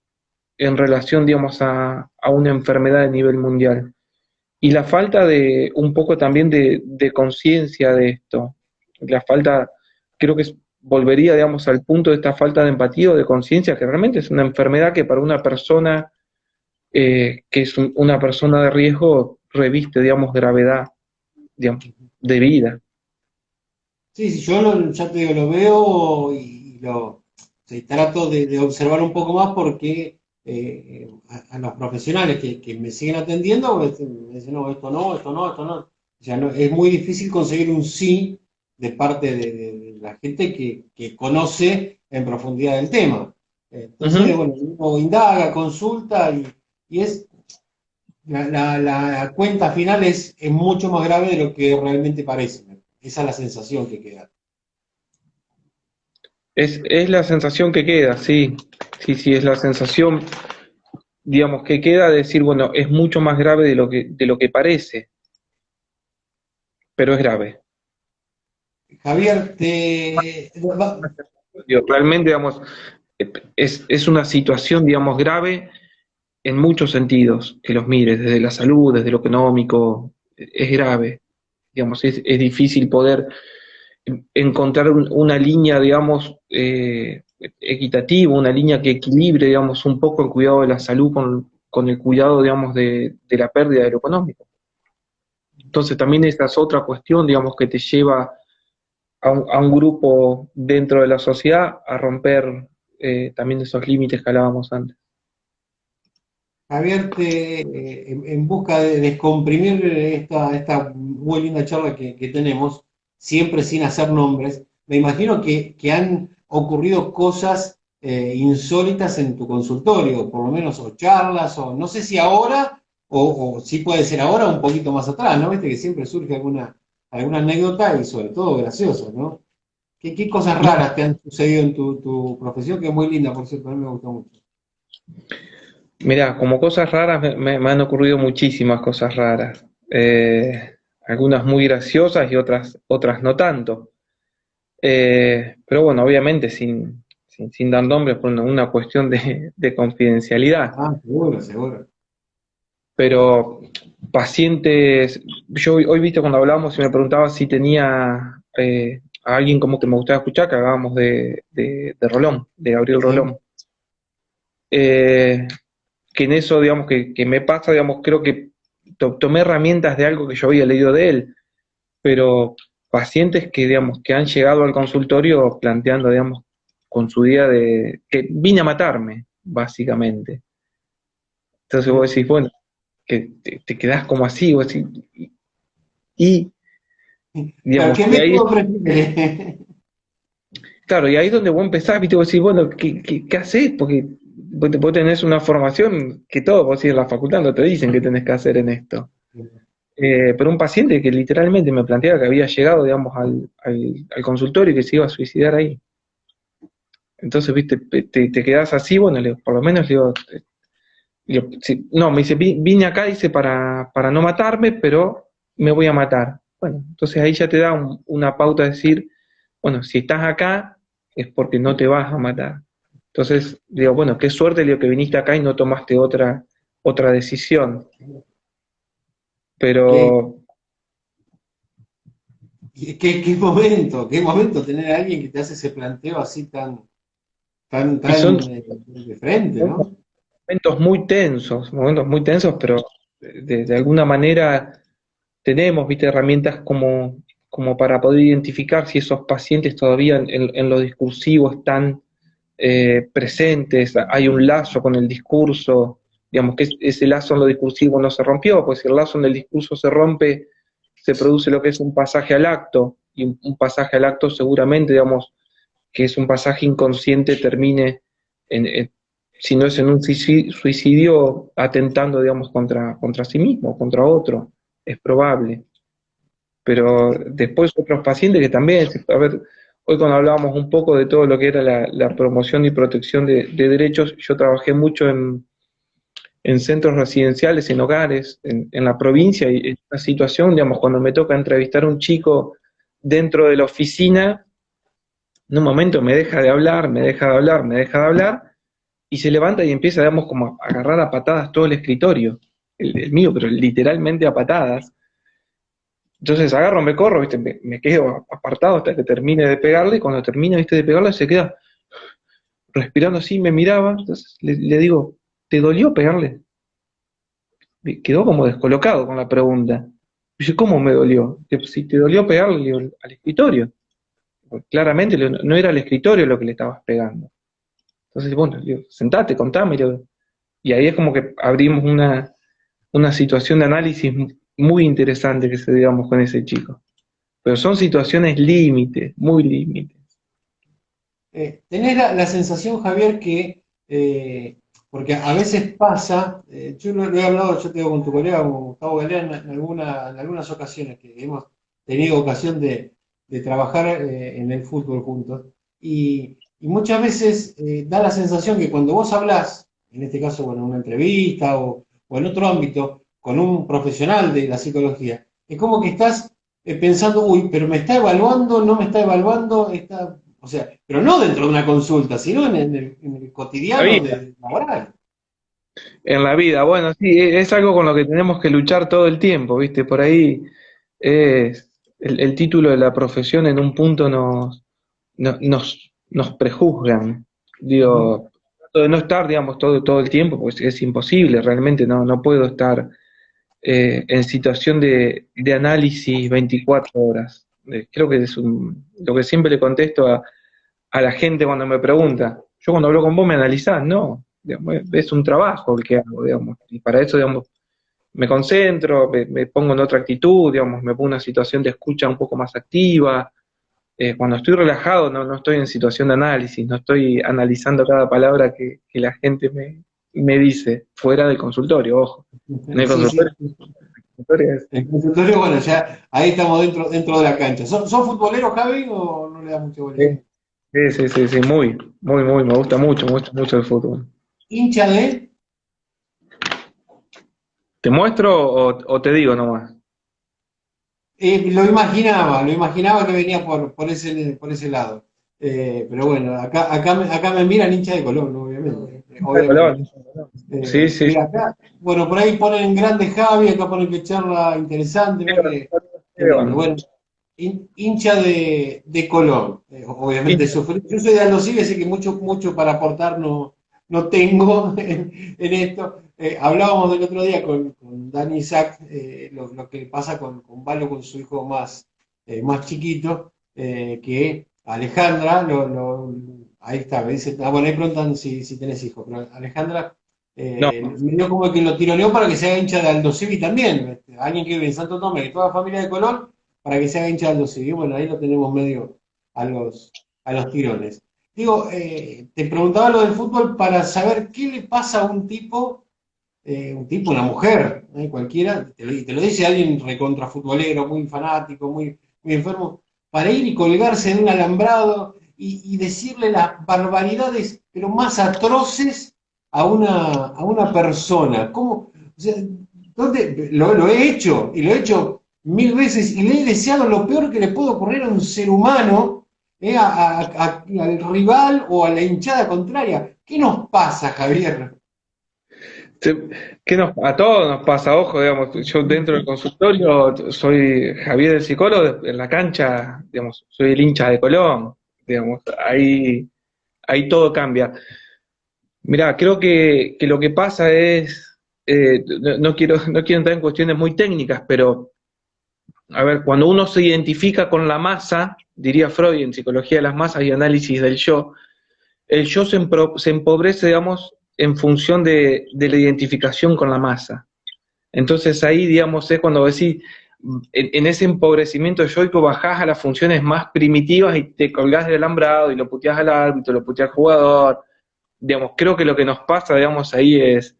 en relación, digamos, a una enfermedad a nivel mundial. Y la falta de un poco también de conciencia de esto, la falta, creo que volvería, digamos, al punto de esta falta de empatía o de conciencia, que realmente es una enfermedad que para una persona que es una persona de riesgo reviste, digamos, gravedad, digamos, de vida. Sí, sí, yo ya te digo, lo veo y sí, trato de observar un poco más porque a los profesionales que me siguen atendiendo me dicen, no, esto no, esto no, esto no. O sea, es muy difícil conseguir un sí de parte de la gente que conoce en profundidad el tema. Entonces, Ujú. bueno, uno indaga, consulta y es la cuenta final es mucho más grave de lo que realmente parece. Esa es la sensación que queda. Es la sensación que queda, sí, sí, sí, es la sensación, digamos, que queda de decir, bueno, es mucho más grave de lo que parece, pero es grave. Javier, Digo, realmente, digamos, es una situación, digamos, grave en muchos sentidos, que los mires, desde la salud, desde lo económico, es grave. Digamos, es difícil poder encontrar una línea, digamos, equitativa, una línea que equilibre, digamos, un poco el cuidado de la salud con el cuidado, digamos, de la pérdida de lo económico. Entonces también esa es otra cuestión, digamos, que te lleva a un grupo dentro de la sociedad a romper también esos límites que hablábamos antes. Javier, en busca de descomprimir esta muy linda charla que tenemos, siempre sin hacer nombres, me imagino que han ocurrido cosas insólitas en tu consultorio, por lo menos o charlas, o no sé si ahora, o si puede ser ahora o un poquito más atrás, ¿no? Viste que siempre surge alguna anécdota y sobre todo graciosa, ¿no? ¿Qué cosas raras te han sucedido en tu profesión? Que es muy linda, por cierto, a mí me gustó mucho. Mirá, como cosas raras me han ocurrido muchísimas cosas raras. Algunas muy graciosas y otras no tanto. Pero bueno, obviamente sin dar nombres por una cuestión de confidencialidad. Ah, seguro, seguro. Pero pacientes, yo hoy viste cuando hablábamos y me preguntaba si tenía a alguien como que me gustaba escuchar, que hablábamos de Rolón, de Gabriel Sí. Rolón. Eh, que en eso, digamos, que me pasa, digamos, creo que tomé herramientas de algo que yo había leído de él, pero pacientes que, digamos, que han llegado al consultorio planteando, digamos, con su idea de que vine a matarme, básicamente. Entonces vos decís, bueno, que te quedás como así, vos decís, y, Claro, digamos, ¿qué y ahí, método prefieres? claro, y ahí es donde vos empezás, viste, vos decís, bueno, ¿qué hacés? Porque vos tenés una formación que todos, vos decís, en la facultad no te dicen qué tenés que hacer en esto. Pero un paciente que literalmente me planteaba que había llegado, digamos, al consultorio y que se iba a suicidar ahí. Entonces, viste, te quedás así, bueno, por lo menos le digo, no, me dice, vine acá, dice, para no matarme, pero me voy a matar. Bueno, entonces ahí ya te da una pauta de decir, bueno, si estás acá es porque no te vas a matar. Entonces, digo, bueno, qué suerte, digo, que viniste acá y no tomaste otra decisión. ¿Qué, Pero, qué momento tener a alguien que te hace ese planteo así y son tan de frente, ¿no? momentos muy tensos, pero de alguna manera tenemos, viste, herramientas como para poder identificar si esos pacientes todavía en lo discursivo están presentes, hay un lazo con el discurso, digamos que ese lazo en lo discursivo no se rompió, pues si el lazo en el discurso se rompe, se produce lo que es un pasaje al acto, y un pasaje al acto seguramente, digamos, que es un pasaje inconsciente, termine, si no es en un suicidio, atentando, digamos, contra sí mismo, contra otro, es probable. Pero después otros pacientes que también, a ver, hoy cuando hablábamos un poco de todo lo que era la promoción y protección de derechos, yo trabajé mucho en centros residenciales, en hogares, en la provincia, y en una situación, digamos, cuando me toca entrevistar a un chico dentro de la oficina, en un momento me deja de hablar, me deja de hablar, me deja de hablar, y se levanta y empieza, digamos, como a agarrar a patadas todo el escritorio, el mío, pero literalmente a patadas. Entonces agarro, me corro, ¿viste? Me quedo apartado hasta que termine de pegarle, y cuando termina, ¿viste? De pegarle se queda respirando así, me miraba, entonces le digo, ¿te dolió pegarle? Quedó como descolocado con la pregunta. Y yo, ¿cómo me dolió? Si te dolió pegarle, le digo, al escritorio. Porque claramente no era al escritorio lo que le estabas pegando. Entonces, bueno, le digo, sentate, contame. Le digo. Y ahí es como que abrimos una situación de análisis muy interesante que se digamos con ese chico. Pero son situaciones límites, muy límites. ¿Tenés la sensación, Javier, que, porque a veces pasa, yo lo he hablado, yo te digo, con tu colega, con Gustavo Galeán, en algunas ocasiones que hemos tenido ocasión de trabajar en el fútbol juntos, y muchas veces da la sensación que cuando vos hablás, en este caso, bueno, en una entrevista o en otro ámbito, con un profesional de la psicología, es como que estás pensando, uy, pero me está evaluando, no me está evaluando, o sea, pero no dentro de una consulta, sino en el La cotidiano vida, laboral. en la vida, bueno, sí, es algo con lo que tenemos que luchar todo el tiempo, ¿viste? Por ahí es el título de la profesión en un punto nos prejuzgan. Ujú. Digo, trato de no estar, digamos, todo el tiempo, pues es imposible, realmente no puedo estar en situación de análisis 24 horas. Creo que es lo que siempre le contesto a la gente cuando me pregunta. Yo cuando hablo con vos me analizás, no, digamos, es un trabajo el que hago, digamos, y para eso, digamos, me concentro, me pongo en otra actitud, digamos, me pongo en una situación de escucha un poco más activa. Cuando estoy relajado no estoy en situación de análisis, no estoy analizando cada palabra que la gente me dice, fuera del consultorio, ojo. En el Sí, sí. consultorio es. En el consultorio, bueno, ya ahí estamos dentro de la cancha. ¿Sos futbolero, Javi, o no le das mucho bolilla? Sí, sí, muy, me gusta mucho el fútbol. ¿Hincha de? ¿Te muestro o te digo nomás? Lo imaginaba que venía por ese lado. Pero bueno, acá me miran hincha de Colón, ¿no? Obviamente. De Obviamente. color. Sí, sí, Mira, acá, bueno, por ahí ponen grande Javi, acá ponen que charla interesante, mira qué lindo. Bueno, hincha de Colón, obviamente sufrí. Yo soy de Aldo Civi, así que mucho para aportar no tengo en esto. Hablábamos del otro día con Dani Isaac, lo que pasa con Valo, con su hijo más chiquito, que Alejandra, ahí está, me dice, bueno, ahí preguntan si tenés hijos, pero Alejandra no, me dio como que lo tironeó para que se haga hincha de Aldo Civi también, alguien que vive en Santo Tomé, que toda familia de Colón, para que se haga hincha de Aldo Civi. Bueno, ahí lo tenemos medio a los tirones. Digo, te preguntaba lo del fútbol para saber qué le pasa a una mujer, cualquiera, te lo dice alguien recontra futbolero, muy fanático, muy enfermo, para ir y colgarse de un alambrado y decirle las barbaridades, pero más atroces a una persona. ¿Cómo? O sea, lo he hecho, y lo he hecho 1000 veces, y le he deseado lo peor que le puede ocurrir a un ser humano, al rival o a la hinchada contraria. ¿Qué nos pasa, Javier? a todos nos pasa, ojo, digamos, yo dentro del consultorio soy Javier el psicólogo, en la cancha, digamos, soy el hincha de Colón, digamos, ahí todo cambia. Mirá, creo que lo que pasa es, no quiero entrar en cuestiones muy técnicas, pero a ver, cuando uno se identifica con la masa, diría Freud en Psicología de las Masas y Análisis del Yo, el yo se empobrece, digamos, en función de la identificación con la masa. Entonces ahí, digamos, es cuando decís, en ese empobrecimiento yoico bajás a las funciones más primitivas y te colgás del alambrado y lo puteás al árbitro, lo puteás al jugador. Digamos, creo que lo que nos pasa, digamos, ahí es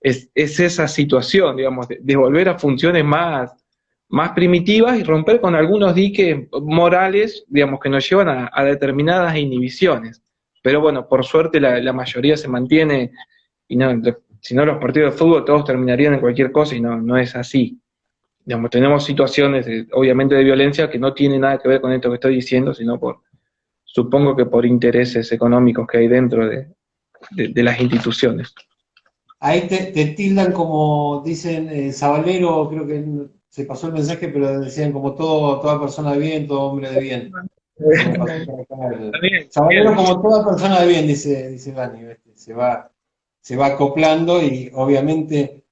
esa situación, digamos, de volver a funciones más primitivas y romper con algunos diques morales, digamos, que nos llevan a determinadas inhibiciones. Pero bueno, por suerte la mayoría se mantiene y no, si no los partidos de fútbol todos terminarían en cualquier cosa y no es así. Digamos, tenemos situaciones, obviamente, de violencia que no tienen nada que ver con esto que estoy diciendo, sino supongo que por intereses económicos que hay dentro de las instituciones. Ahí te tildan como, dicen, Sabalero, creo que se pasó el mensaje, pero decían como toda persona de bien, todo hombre de bien. Me pasó por acá Sabalero como toda persona de bien, dice Dani, ¿viste? Se va acoplando y obviamente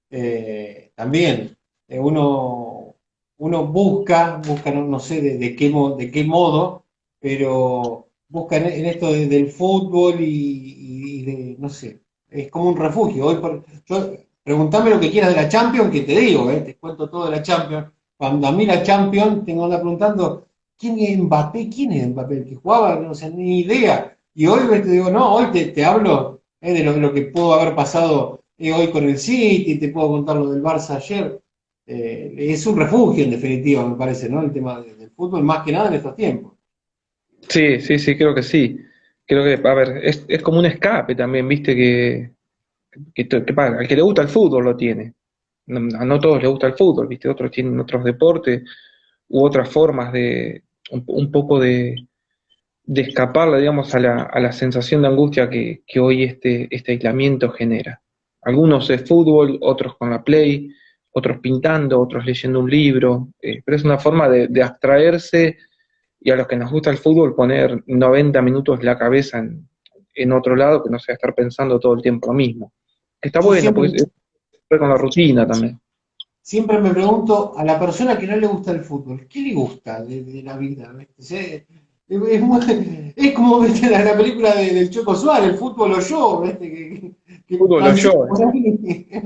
también uno busca no sé de qué modo, pero busca en esto del fútbol y de, no sé, es como un refugio. Preguntame lo que quieras de la Champions, que te digo, te cuento todo de la Champions. Cuando a mí la Champions, tengo que andar preguntando, ¿quién es Mbappé? ¿Quién es Mbappé? El que jugaba, no sé, ni idea. Y hoy te digo, no, hoy te hablo de lo que pudo haber pasado hoy con el City, te puedo contar lo del Barça ayer. Es un refugio, en definitiva, me parece, ¿no? El tema del fútbol, más que nada en estos tiempos. Sí, sí, sí, creo que sí. Creo que, a ver, es como un escape también, viste, al que le gusta el fútbol lo tiene. No todos les gusta el fútbol, viste, otros tienen otros deportes u otras formas un poco de escaparle, digamos, a la sensación de angustia que hoy este aislamiento genera. Algunos es fútbol, otros con la Play, otros pintando, otros leyendo un libro, pero es una forma de abstraerse y a los que nos gusta el fútbol poner 90 minutos la cabeza en otro lado que no sea estar pensando todo el tiempo lo mismo. Que está Yo bueno, siempre, porque es con la rutina también. siempre me pregunto a la persona que no le gusta el fútbol, ¿qué le gusta de la vida? ¿Viste? Es como ¿viste? La película del Choco Suárez, el fútbol o yo, ¿viste? Que Fútbol o yo. por ahí.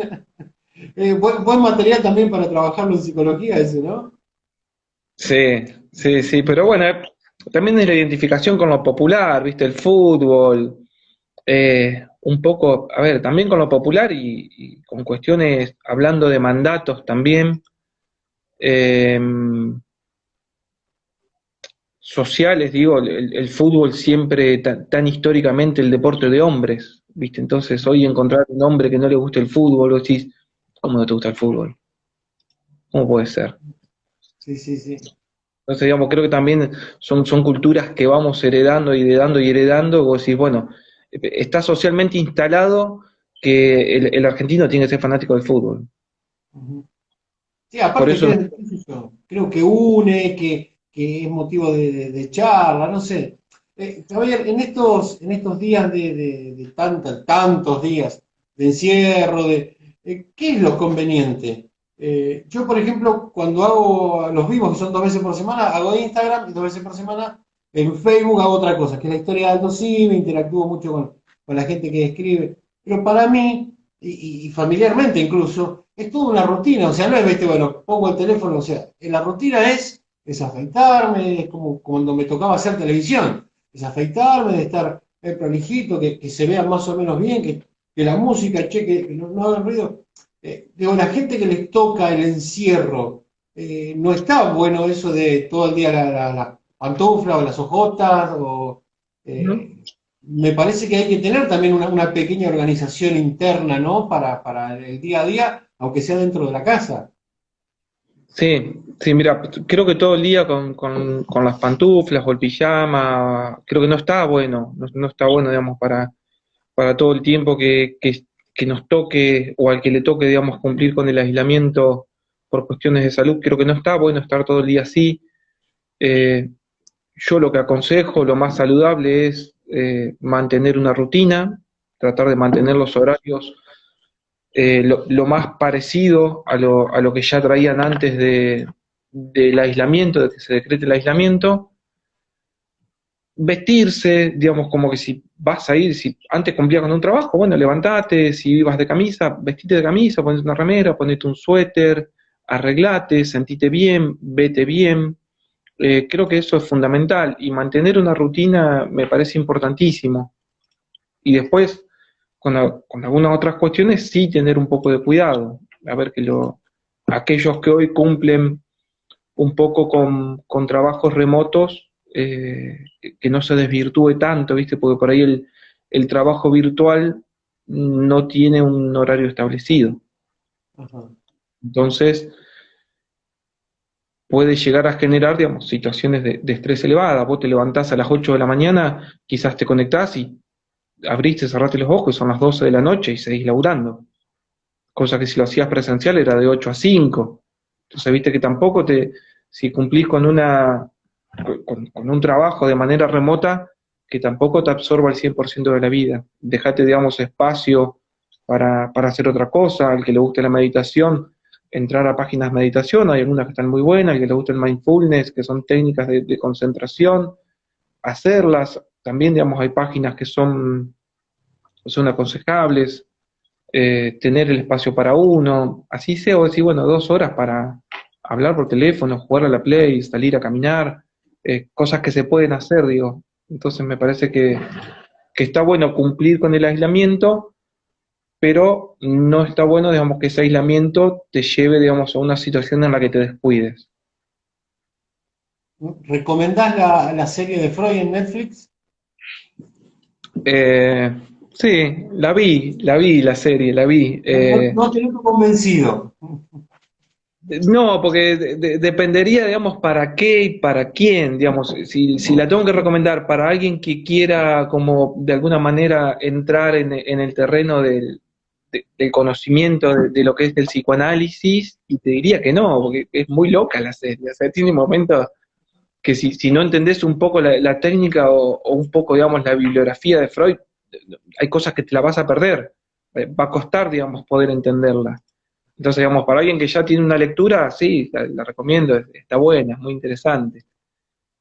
Buen material también para trabajarlo en psicología ese, ¿no? Sí, sí, sí, pero bueno, también es la identificación con lo popular, ¿viste? El fútbol, un poco, a ver, también con lo popular y con cuestiones, hablando de mandatos también, eh, sociales, digo, el fútbol siempre tan históricamente el deporte de hombres, ¿viste? Entonces hoy encontrar un hombre que no le guste el fútbol, vos decís, ¿cómo no te gusta el fútbol? ¿Cómo puede ser? Sí, sí, sí. Entonces, digamos, creo que también son culturas que vamos heredando y heredando y heredando, vos decís, bueno, está socialmente instalado que el argentino tiene que ser fanático del fútbol. Ujú. Sí, Por aparte eso, qué sé yo, creo que une, que es motivo de charla, no sé. Javier, en estos días de tantos días de encierro, ¿qué es lo conveniente? Yo, por ejemplo, cuando hago los vivos, que son 2 veces por semana, hago Instagram y 2 veces por semana en Facebook hago otra cosa, que es la historia de Alto Civi, interactúo mucho con la gente que escribe. Pero para mí, y familiarmente incluso, es toda una rutina, o sea, no es, viste, bueno, pongo el teléfono, o sea, la rutina es afeitarme, es como cuando me tocaba hacer televisión, es afeitarme, de estar prolijito, que se vea más o menos bien, que la música, che, que no haga ruido. Digo, la gente que les toca el encierro, no está bueno eso de todo el día la pantufla o las ojotas, ¿no? me parece que hay que tener también una pequeña organización interna, ¿no? Para el día a día, aunque sea dentro de la casa. Sí, sí, mira, creo que todo el día con las pantuflas o el pijama, creo que no está bueno, no está bueno, digamos, para todo el tiempo que nos toque o al que le toque, digamos, cumplir con el aislamiento por cuestiones de salud, creo que no está bueno estar todo el día así. Eh, yo lo que aconsejo, lo más saludable es mantener una rutina, tratar de mantener los horarios lo más parecido a lo que ya traían antes del aislamiento, de que se decrete el aislamiento, vestirse, digamos, como que si vas a ir, si antes cumplías con un trabajo, bueno, levantate, si ibas de camisa, vestite de camisa, ponete una remera, ponete un suéter, arreglate, sentite bien, vete bien. Creo que eso es fundamental y mantener una rutina me parece importantísimo. Y después, con algunas otras cuestiones, sí tener un poco de cuidado. A ver que aquellos que hoy cumplen un poco con trabajos remotos, que no se desvirtúe tanto, ¿viste? Porque por ahí el trabajo virtual no tiene un horario establecido. Ajá. Entonces, puede llegar a generar, digamos, situaciones de estrés elevada. Vos te levantás a las 8 de la mañana, quizás te conectás y abriste, cerraste los ojos, son las 12 de la noche y seguís laburando. Cosa que si lo hacías presencial era de 8 a 5. Entonces, viste que tampoco si cumplís con un trabajo de manera remota, que tampoco te absorba el 100% de la vida. Dejate, digamos, espacio para hacer otra cosa. Al que le guste la meditación, entrar a páginas de meditación, hay algunas que están muy buenas, al que le guste el mindfulness, que son técnicas de concentración, hacerlas. También, digamos, hay páginas que son aconsejables, tener el espacio para uno, así sea, o decir, bueno, 2 horas para hablar por teléfono, jugar a la Play, salir a caminar, cosas que se pueden hacer, digo. Entonces me parece que está bueno cumplir con el aislamiento, pero no está bueno, digamos, que ese aislamiento te lleve, digamos, a una situación en la que te descuides. ¿Recomendás la serie de Freud en Netflix? Eh, sí, la serie, la vi. No, no te noto convencido. No, porque dependería, digamos, para qué y para quién, digamos, si la tengo que recomendar para alguien que quiera como de alguna manera entrar en el terreno del conocimiento de lo que es el psicoanálisis, y te diría que no, porque es muy loca la serie, o sea, tiene momentos que si no entendés un poco la técnica o un poco, digamos, la bibliografía de Freud, hay cosas que te la vas a perder, va a costar, digamos, poder entenderla. Entonces, digamos, para alguien que ya tiene una lectura, sí, la recomiendo, está buena, es muy interesante.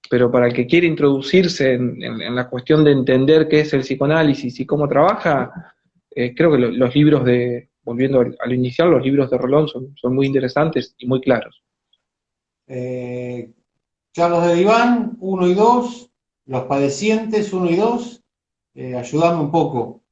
Pero para el que quiere introducirse en la cuestión de entender qué es el psicoanálisis y cómo trabaja, creo que los libros volviendo a lo inicial, los libros de Rolón son muy interesantes y muy claros. Eh, Charlos de Diván, 1 y 2, Los Padecientes, 1 y 2, ayúdame un poco.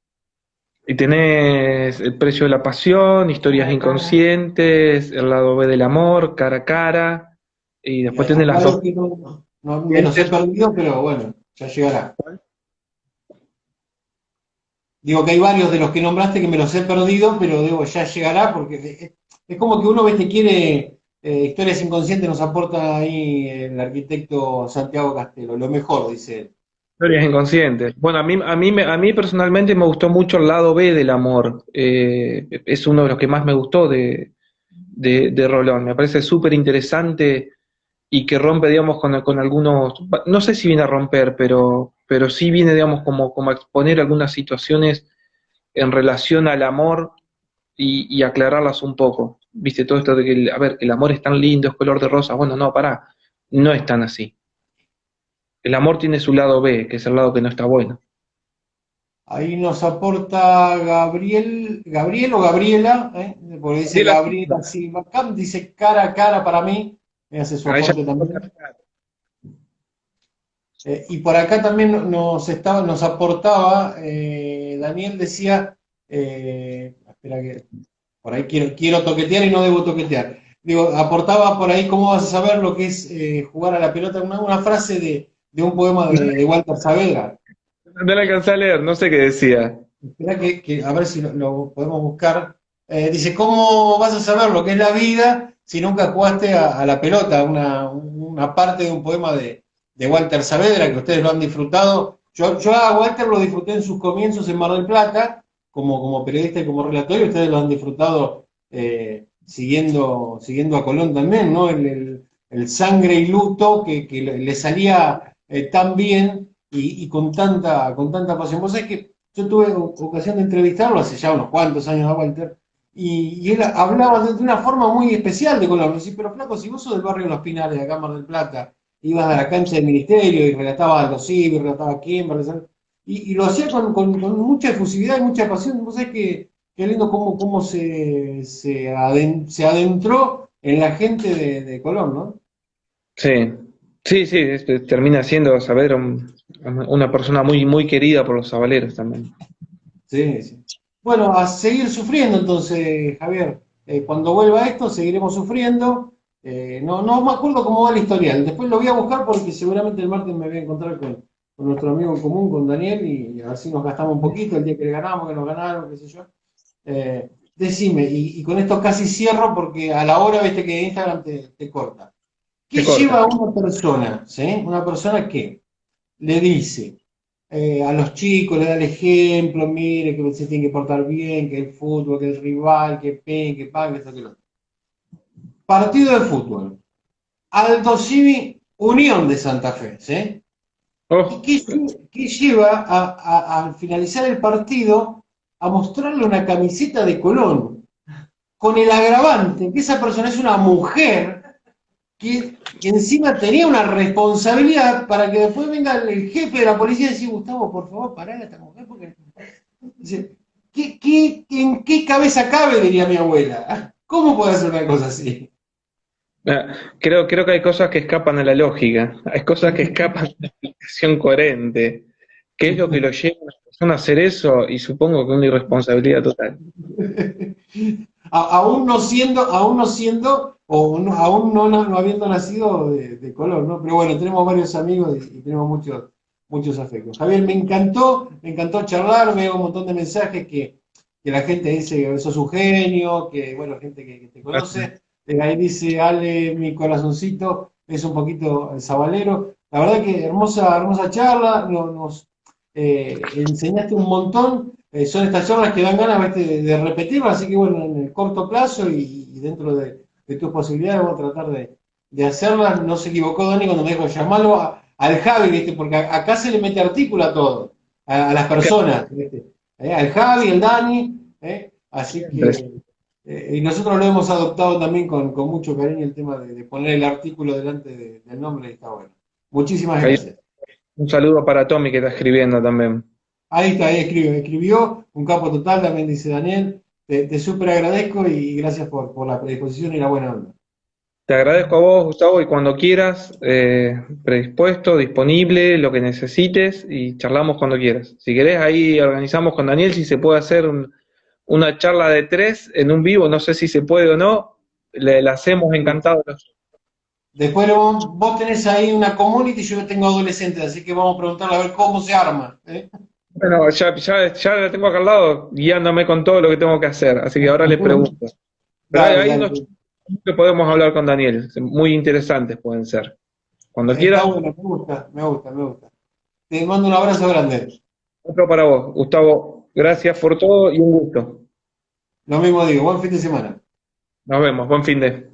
Y tenés El precio de la pasión, Historias inconscientes, El lado B del amor, Cara a cara, y Y después hay tenés las varios dos. que no me los he perdido, pero bueno, ya llegará. Digo que hay varios de los que nombraste que me los he perdido, pero digo, ya llegará, porque es como que uno ves que quiere, historias inconscientes nos aporta ahí el arquitecto Santiago Castelo, lo mejor, dice él. Historias inconscientes. Bueno, a mí personalmente me gustó mucho el lado B del amor. Es uno de los que más me gustó de Rolón. Me parece súper interesante y que rompe, digamos, con algunos, no sé si viene a romper, pero sí viene, digamos, como a exponer algunas situaciones en relación al amor y aclararlas un poco. Viste, todo esto de que, a ver, que el amor es tan lindo, es color de rosa. Bueno, no, pará, no es tan así. El amor tiene su lado B, que es el lado que no está bueno. Ahí nos aporta Gabriel o Gabriela, porque dice Gabriela Gabriela Silva. Silva, dice cara a cara para mí, me hace su A ella. aporte también. Y por acá también nos aportaba, Daniel decía, espera que por ahí quiero toquetear y no debo toquetear. Digo, aportaba por ahí cómo vas a saber lo que es jugar a la pelota, una frase de un poema de Walter Saavedra. No la alcancé a leer, no sé qué decía. Espera a ver si lo podemos buscar. Dice, ¿cómo vas a saber lo que es la vida si nunca jugaste a la pelota? Una parte de un poema de Walter Saavedra que ustedes lo han disfrutado. Yo a Walter lo disfruté en sus comienzos en Mar del Plata, como periodista y como relator, y ustedes lo han disfrutado siguiendo a Colón también, ¿no? El sangre y luto que le salía tan bien y con tanta pasión. Vos sabés que yo tuve ocasión de entrevistarlo hace ya unos cuantos años a Walter, y él hablaba de una forma muy especial de Colón. Decía, pero flaco, si vos sos del barrio de Los Pinares, de acá Mar del Plata, ibas a la cancha del ministerio y relatabas a los civiles, relataba a Kimberly, ¿sabes? Y lo hacía con mucha efusividad y mucha pasión. Vos sabés que qué lindo cómo se adentró en la gente de Colón, ¿no? Sí, sí, sí, termina siendo Saavedra una persona muy, muy querida por los sabaleros también. Sí, sí. Bueno, a seguir sufriendo entonces, Javier. Cuando vuelva esto, seguiremos sufriendo. No me acuerdo cómo va la historial. Después lo voy a buscar porque seguramente el martes me voy a encontrar con nuestro amigo en común, con Daniel, y así nos gastamos un poquito el día que le ganamos, que nos ganaron, qué sé yo. Decime, y con esto casi cierro porque a la hora, viste que Instagram te corta. ¿Qué Se lleva corta. a una persona, ¿sí? Una persona que le dice a los chicos, le da el ejemplo, mire que se tiene que portar bien, que el fútbol, que el rival, que pen, que pan, que esto, que lo otro. Partido de fútbol. Aldo Civi, Unión de Santa Fe, ¿sí? ¿Y Oh, qué lleva al finalizar el partido a mostrarle una camiseta de Colón? Con el agravante que esa persona es una mujer que encima tenía una responsabilidad para que después venga el jefe de la policía y decir, Gustavo, por favor, pará a esta mujer porque... Dice, en qué cabeza cabe? Diría mi abuela. ¿Cómo puede hacer una cosa así? creo que hay cosas que escapan a la lógica, hay cosas que escapan a una explicación coherente. ¿Qué es lo que lo lleva a una persona a hacer eso? Y supongo que una irresponsabilidad total. Aún no siendo, aún no habiendo nacido de color, ¿no? Pero bueno, tenemos varios amigos y tenemos muchos afectos. Javier, me encantó charlar, me llegó un montón de mensajes que la gente dice que sos un genio, que bueno, gente que te conoce. Ahí dice Ale, mi corazoncito, es un poquito sabalero. La verdad que hermosa charla, enseñaste un montón. Son estas charlas que dan ganas, ¿viste? De repetirlas, así que bueno, en el corto plazo y dentro de tus posibilidades voy a tratar de hacerlas. No se equivocó Dani cuando me dijo llamarlo al Javi, ¿viste? Porque acá se le mete artículo a todo, a las personas, ¿viste? Al Javi, el Dani, así que y nosotros lo hemos adoptado también con mucho cariño el tema de poner el artículo delante del nombre y está bueno. Muchísimas Ahí, gracias. un saludo para Tommy que está escribiendo también. Ahí está, ahí escribió, un capo total, también dice Daniel. Te súper agradezco y gracias por la predisposición y la buena onda. Te agradezco a vos, Gustavo, y cuando quieras, predispuesto, disponible, lo que necesites, y charlamos cuando quieras. Si querés, ahí organizamos con Daniel si se puede hacer una charla de tres en un vivo, no sé si se puede o no, la hacemos encantado. Después vos tenés ahí una community, yo tengo adolescentes, así que vamos a preguntarle a ver cómo se arma. Bueno, ya la tengo acá al lado, guiándome con todo lo que tengo que hacer, así que ahora le pregunto. Pero Dale, hay unos dale. que podemos hablar con Daniel, muy interesantes pueden ser. Cuando Está quieras, bueno, me gusta. Te mando un abrazo grande. otro para vos. Gustavo, gracias por todo y un gusto. Lo mismo digo, buen fin de semana. Nos vemos, buen fin de.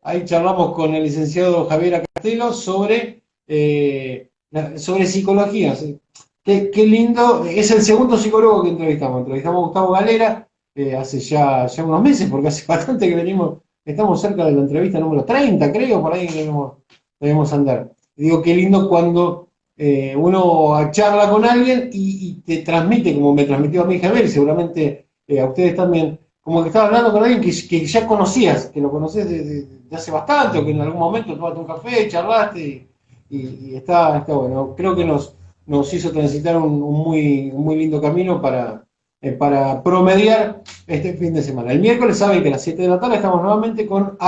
Ahí charlamos con el licenciado Javier Castelo sobre psicología. ¿Sí? Qué lindo, es el segundo psicólogo que entrevistamos. Entrevistamos a Gustavo Galera hace ya unos meses, porque hace bastante que estamos cerca de la entrevista número 30, creo, por ahí debemos andar. Y digo, qué lindo cuando uno charla con alguien y te transmite, como me transmitió a mí Javier, seguramente a ustedes también, como que estaba hablando con alguien que ya conocías, que lo conoces de hace bastante, o que en algún momento tomaste un café, charlaste, y está bueno. Creo que nos hizo transitar un muy lindo camino para promediar este fin de semana. El miércoles saben que a las 7 de la tarde estamos nuevamente con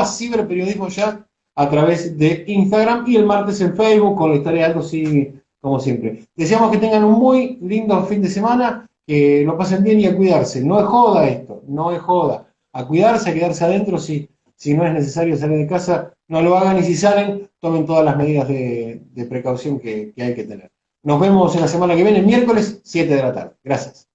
@ciberperiodismo ya a través de Instagram y el martes en Facebook con la historia de Aldo sí, como siempre. Deseamos que tengan un muy lindo fin de semana, que lo pasen bien y a cuidarse. No es joda esto, no es joda. A cuidarse, a quedarse adentro si no es necesario salir de casa, no lo hagan y si salen, tomen todas las medidas de precaución que hay que tener. Nos vemos en la semana que viene, miércoles, 7 de la tarde. Gracias.